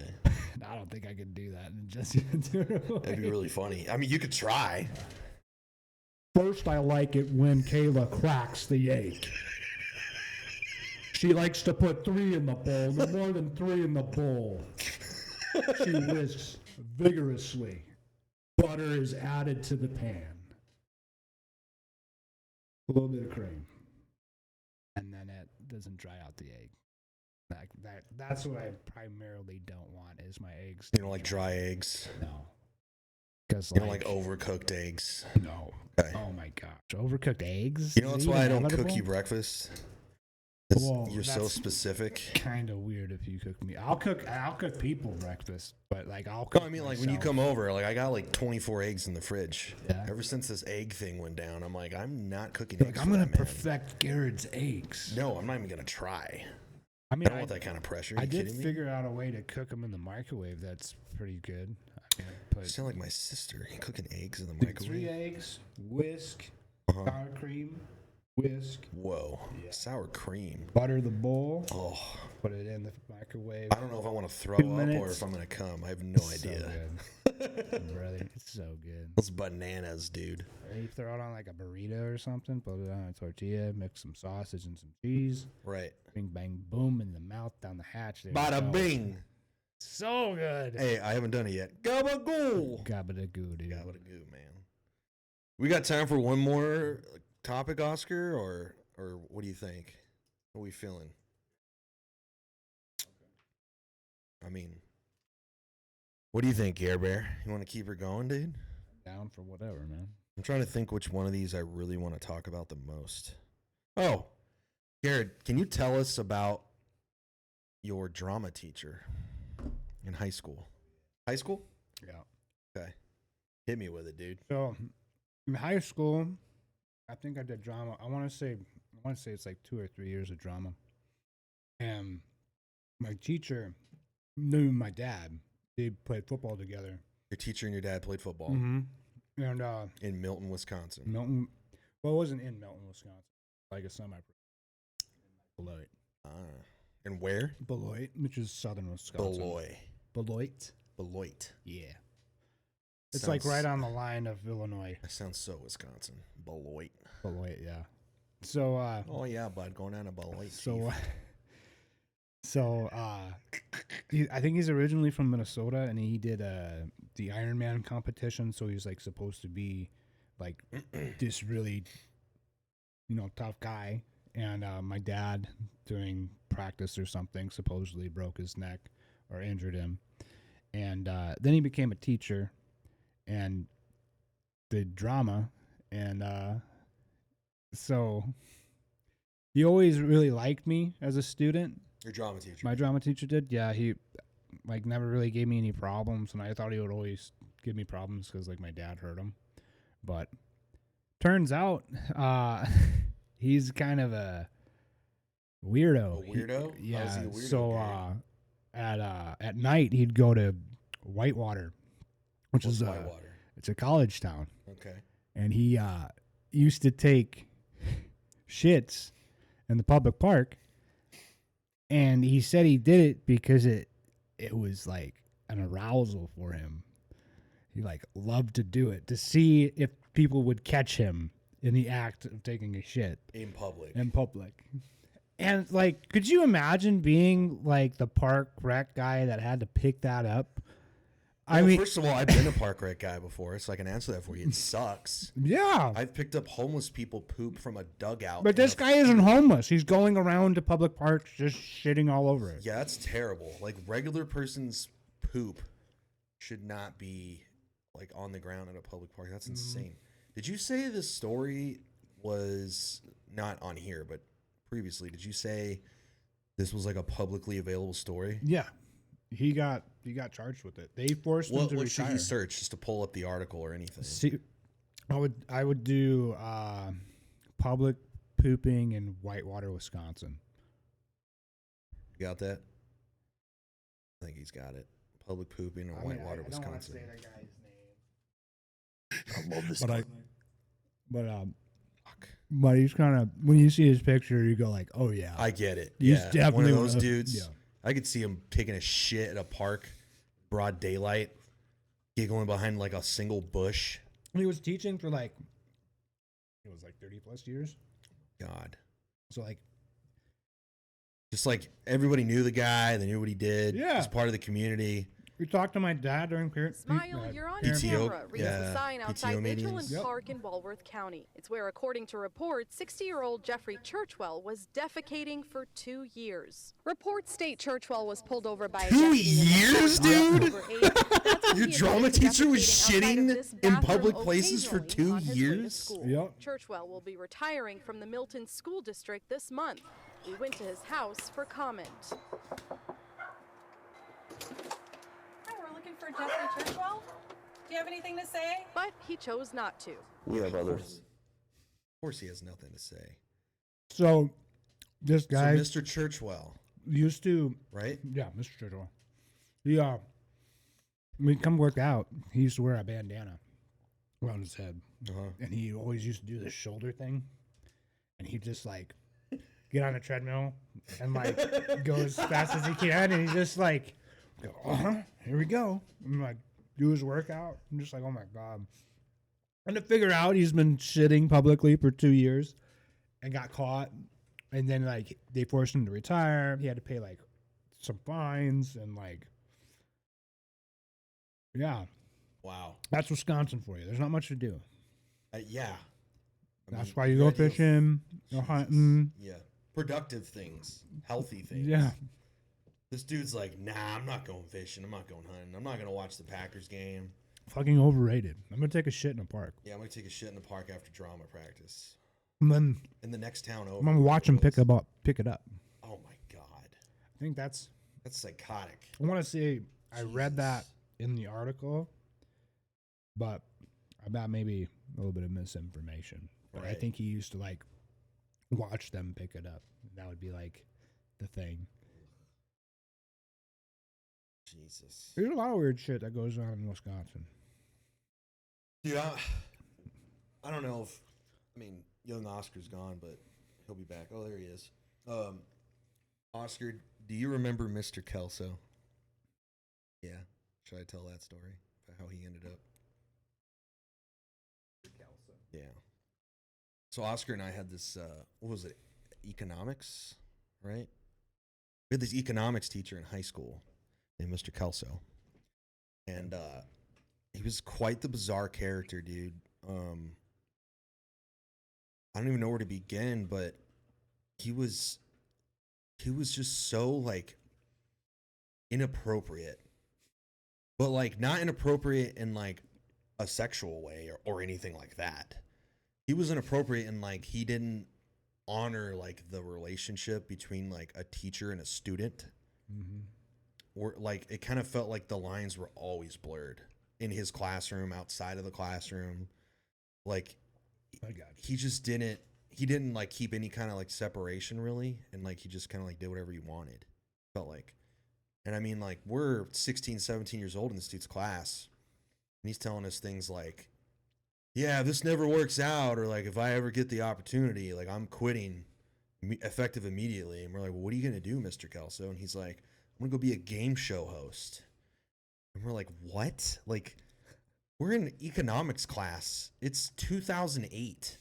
I don't think I could do that in Jessie Ventura. That'd be really funny. I mean, you could try. First, I like it when Kayla cracks the egg. She likes to put 3 in the bowl, no more than 3 in the bowl. She whisks vigorously. Butter is added to the pan. A little bit of cream. And then it doesn't dry out the egg. That's what I primarily don't want is my eggs. You don't like dry eggs? No. Because you don't like overcooked eggs? No. Okay. Oh my gosh. Overcooked eggs? You know that's Is it why I even don't cook edible? you breakfast? Well, You're so specific. Kind of weird if you cook me. I'll cook people breakfast, but like I'll No, cook I mean, like when you come over, like I got like 24 eggs in the fridge. Yeah. Ever since this egg thing went down, I'm like, I'm not cooking Like, eggs. I'm for gonna that man. perfect Garrett's eggs. No, I'm not even gonna try. I mean, I don't want that kind of pressure. I You did kidding me? figure out a way to cook them in the microwave. That's pretty good. I mean, You sound like my sister. You cooking eggs in the put microwave? 3 eggs, whisk, Uh-huh. sour cream, whisk. Whoa, sour cream. Butter the bowl. Oh, put it in the microwave. I don't know if I want to throw 2 up or minutes. if I'm gonna come. I have no So idea. good. Brother, it's so good. Those bananas, dude. Or you throw it on like a burrito or something, put it on a tortilla, mix some sausage and some cheese. Right. Bing, bang, boom, in the mouth, down the hatch. There you Bada go. bing. So good. Hey, I haven't done it yet. Gabagoo. Gabadagoo, dude. Gabagoo, man. We got time for one more topic, Oscar, or what do you think? What are we feeling? I mean, what do you think, Air Bear? You want to keep her going, dude? Down for whatever, man. I'm trying to think which one of these I really want to talk about the most. Oh, Garred, can you tell us about your drama teacher in high school? High school? Yeah. Okay. Hit me with it, dude. So, in high school, I think I did drama. I want to say it's like 2 or 3 years of drama. And my teacher knew my dad. They played football together. Your teacher and your dad played football Mm-hmm. And in Milton, Wisconsin. Milton, well, it wasn't in Milton, Wisconsin. Like a Beloit. And where? Beloit, which is southern Wisconsin. Beloit. Yeah. It's like right on the line of Illinois. That sounds so Wisconsin. Beloit. Beloit, yeah. So, oh yeah, bud, going down to Beloit. I think he's originally from Minnesota, and he did the Ironman competition. So he's like supposed to be like this really, tough guy. And my dad, during practice or something, supposedly broke his neck or injured him. And then he became a teacher and did drama. And so he always really liked me as a student. Your drama teacher. My drama teacher did. Yeah, he like never really gave me any problems, and I thought he would always give me problems because like my dad hurt him. But turns out he's kind of a weirdo. A weirdo? Yeah. How is he a weirdo, So at night he'd go to Whitewater, which What's is Whitewater? It's a college town. Okay. And he used to take shits in the public park, and he said he did it because it was like an arousal for him. He like loved to do it to see if people would catch him in the act of taking a shit In public. And like, could you imagine being like the park rec guy that had to pick that up? I mean, first of all, I've been a park rec guy before, so I can answer that for you. It sucks. Yeah. I've picked up homeless people poop from a dugout. But this guy isn't homeless. He's going around to public parks just shitting all over it. Yeah, that's terrible. Like, regular person's poop should not be, like, on the ground at a public park. That's insane. Did you say this story was not on here, but previously, did you say this was, like, a publicly available story? Yeah. He got charged with it. They forced him to retire. What should he search, just to pull up the article or anything? See, I would do public pooping in Whitewater, Wisconsin. You got that? I think he's got it. Public pooping in Whitewater, Wisconsin. I don't want to say that guy's name. I love this. But he's kind of, when you see his picture, you go like, oh yeah, I get it. He's Yeah, definitely one of those dudes. Yeah. I could see him taking a shit at a park, broad daylight, giggling behind like a single bush. He was teaching for like, it was like 30 plus years. God. So like, just like everybody knew the guy, they knew what he did. Yeah. He's part of the community. We talked to my dad during Smile, you're on PTO, camera. Reads the sign outside PTO Vigilance meetings. Park in Walworth County. It's where, according to reports, 60-year-old Jeffrey Churchwell was defecating for 2 years. Reports state Churchwell was pulled over by 2 years, dude? Your drama teacher was shitting in public places for 2 years? Yep. Churchwell will be retiring from the Milton School District this month. We went to his house for comment. For Jessie Churchwell? Do you have anything to say? But he chose not to. We have others. Of course he has nothing to say. So this guy, So Mr. Churchwell. used to, right? Yeah, Mr. Churchwell. He when he come work out, he used to wear a bandana around his head, and he always used to do this shoulder thing, and he'd just like get on a treadmill and like go as fast as he can, and he just like go, here we go, and like do his workout. I'm just like, oh my god. And to figure out he's been shitting publicly for 2 years and got caught, and then like they forced him to retire. He had to pay like some fines and like, yeah. Wow. That's Wisconsin for you. There's not much to do. Yeah. That's why you go fishing, go hunting. Yeah. Productive things. Healthy things. Yeah. This dude's like, nah, I'm not going fishing. I'm not going hunting. I'm not going to watch the Packers game. Fucking overrated. I'm going to take a shit in a park. Yeah, I'm going to take a shit in the park after drama practice. And then in the next town over. I'm going to watch him pick it up. Oh my God. I think that's psychotic. I want to say I read that in the article, but about maybe a little bit of misinformation. But I Right. think he used to like watch them pick it up. That would be like the thing. Jesus. There's a lot of weird shit that goes on in Wisconsin. Yeah. I don't know if, young Oscar's gone, but he'll be back. Oh, there he is. Oscar, do you remember Mr. Kelso? Yeah. Should I tell that story about how he ended up? Kelso. Yeah. So Oscar and I had this, what was it? Economics, right? We had this economics teacher in high school named Mr. Kelso. And he was quite the bizarre character, dude. I don't even know where to begin, but he was just so like inappropriate but like not inappropriate in like a sexual way or anything like that. He was inappropriate in like he didn't honor like the relationship between like a teacher and a student. Or like it kind of felt like the lines were always blurred in his classroom, outside of the classroom. Like he didn't like keep any kind of like separation really, and like he just kind of like did whatever he wanted, felt like. And I mean, like, we're 16, 17 years old in this dude's class, and he's telling us things like, yeah, if this never works out, or like if I ever get the opportunity, like I'm quitting effective immediately. And we're like, well, what are you going to do, Mr. Kelso? And he's like, I'm going to go be a game show host. And we're like, what? Like, we're in economics class. It's 2008.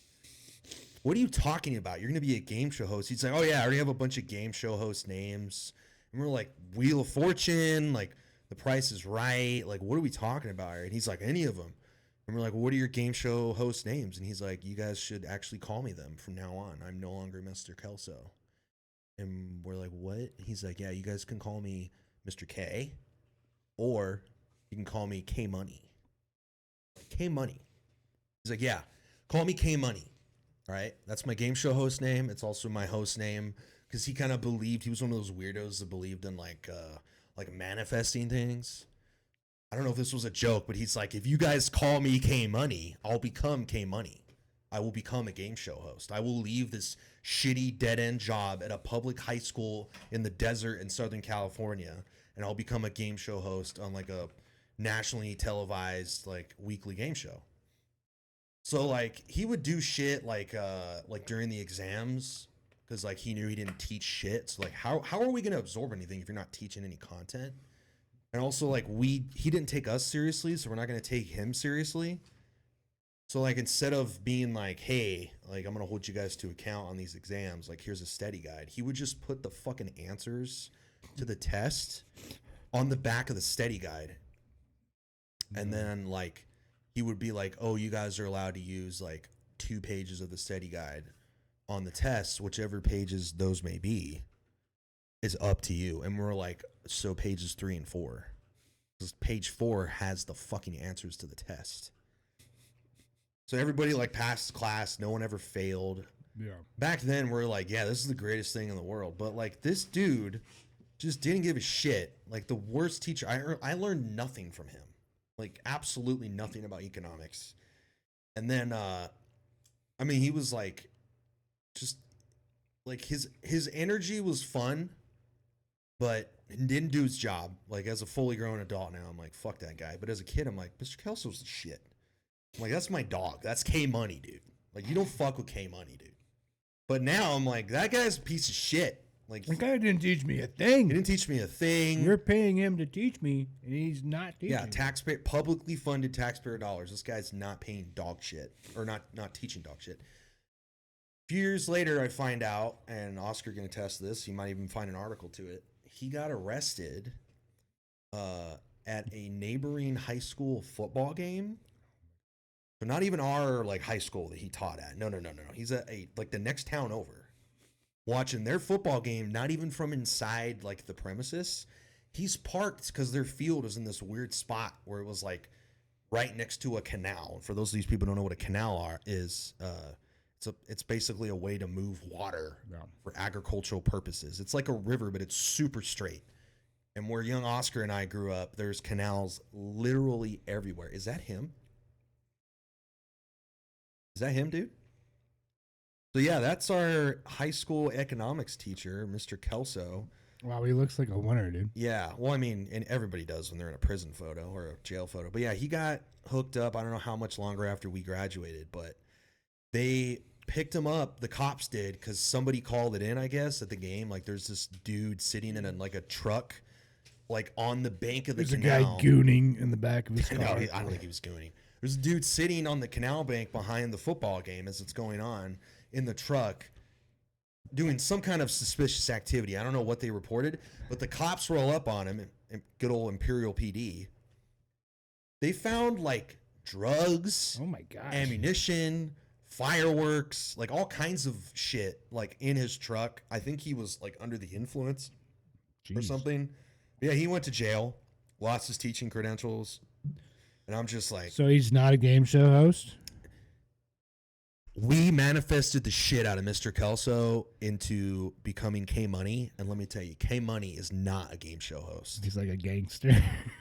What are you talking about? You're going to be a game show host. He's like, oh yeah, I already have a bunch of game show host names. And we're like, Wheel of Fortune, like The Price is Right. Like, what are we talking about here? And he's like, any of them. And we're like, well, what are your game show host names? And he's like, you guys should actually call me them from now on. I'm no longer Mr. Kelso. And we're like, what? He's like, yeah, you guys can call me Mr. K, or you can call me K Money. K Money. He's like, yeah, call me K Money. All right, that's my game show host name. It's also my host name, because he kind of believed, he was one of those weirdos that believed in like manifesting things. I don't know if this was a joke, but he's like, if you guys call me K Money, I'll become K Money. I will become a game show host. I will leave this shitty dead-end job at a public high school in the desert in Southern California, and I'll become a game show host on like a nationally televised like weekly game show. So like he would do shit like during the exams, because like he knew he didn't teach shit. So like how are we gonna absorb anything if you're not teaching any content? And also like he didn't take us seriously, so we're not gonna take him seriously. So like instead of being like, hey, like I'm gonna hold you guys to account on these exams, like here's a study guide, he would just put the fucking answers to the test on the back of the study guide. And then like he would be like, oh, you guys are allowed to use like 2 pages of the study guide on the test, whichever pages those may be is up to you. And we're like, so pages 3 and 4, because page 4 has the fucking answers to the test. So everybody like passed class, no one ever failed. Yeah. Back then we're like, yeah, this is the greatest thing in the world. But like this dude just didn't give a shit. Like the worst teacher. I learned nothing from him. Like absolutely nothing about economics. And then I mean, he was like, just like his energy was fun, but didn't do his job. Like as a fully grown adult now, I'm like, fuck that guy. But as a kid, I'm like, Mr. Kelso's the shit. I'm like, that's my dog. That's K Money, dude. Like you don't fuck with K Money, dude. But now I'm like, that guy's a piece of shit. Like that guy didn't teach me a thing. He didn't teach me a thing. You're paying him to teach me, and he's not teaching. Yeah, publicly funded taxpayer dollars. This guy's not paying dog shit, or not teaching dog shit. A few years later, I find out, and Oscar can attest to this. He might even find an article to it. He got arrested at a neighboring high school football game. So not even our like high school that he taught at. No. He's at like the next town over, watching their football game. Not even from inside like the premises. He's parked because their field is in this weird spot where it was like right next to a canal. For those of these people who don't know what a canal is, it's basically a way to move water for agricultural purposes. It's like a river, but it's super straight. And where young Oscar and I grew up, there's canals literally everywhere. Is that him? Is that him, dude? So yeah, that's our high school economics teacher, Mr. Kelso. Wow, he looks like a winner, dude. Yeah, well, I mean, and everybody does when they're in a prison photo or a jail photo. But yeah, he got hooked up. I don't know how much longer after we graduated, but they picked him up. The cops did, because somebody called it in, I guess, at the game. Like, there's this dude sitting in a truck, like on the bank of the canal. There's a guy gooning in the back of his car. No, I don't think he was gooning. There's a dude sitting on the canal bank behind the football game as it's going on in the truck, doing some kind of suspicious activity. I don't know what they reported, but the cops roll up on him, good old Imperial PD. They found like drugs, oh my god, ammunition, fireworks, like all kinds of shit like in his truck. I think he was like under the influence or something. Yeah, he went to jail. lost his teaching credentials, and I'm just like, So he's not a game show host? we manifested the shit out of Mr. Kelso into becoming K Money, and let me tell you, K Money is not a game show host. He's like a gangster.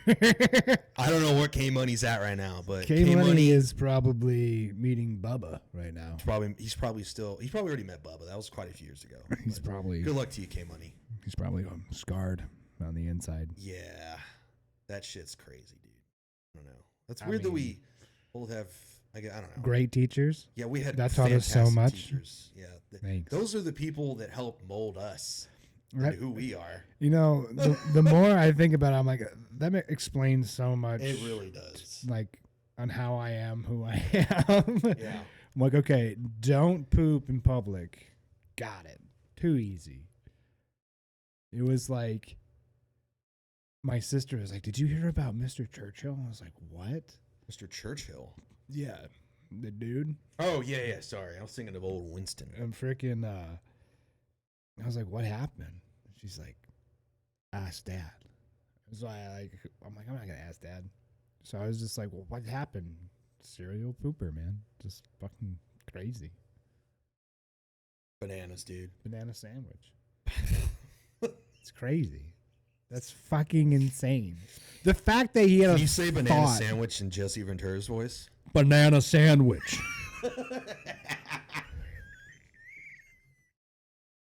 I don't know what K Money's at right now, but K Money is probably meeting Bubba right now. he's probably already met Bubba. That was quite a few years ago. He's probably Good luck to you, K Money. He's probably scarred on the inside. Yeah, that shit's crazy, dude. I don't know. That's weird that we both have. I don't know. Great teachers. Yeah, we had that taught us so much. Teachers. Yeah, Thanks. Those are the people that help mold us into who we are. You know, the more I think about it, I'm like, that explains so much. It really does. Like on how I am, who I am. Yeah. I'm like, okay, don't poop in public. Got it. Too easy. It was like, my sister was like, did you hear about Mr. Churchill? I was like, what? Mr. Churchill? Yeah. The dude. Oh, yeah. Sorry. I was thinking of old Winston. And freaking, I was like, what happened? She's like, ask Dad. So I'm like, I'm not going to ask Dad. So I was just like, well, what happened? Serial pooper, man. Just fucking crazy. Bananas, dude. Banana sandwich. It's crazy. That's fucking insane. The fact that he had Can a you say banana thought, sandwich in Jessie Ventura's voice? Banana sandwich.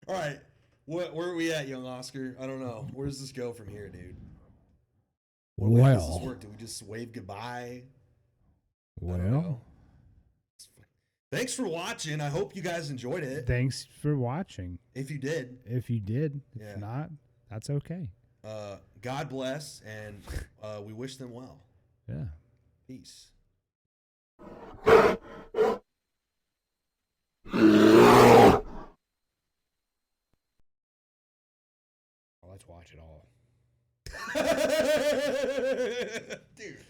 All right. Where are we at, young Oscar? I don't know. Where does this go from here, dude? How does this work? Do we just wave goodbye? Well, thanks for watching. I hope you guys enjoyed it. Thanks for watching. If you did. If Yeah. not, that's okay. God bless, and we wish them well. Yeah. Peace. Let's watch it all. Dude.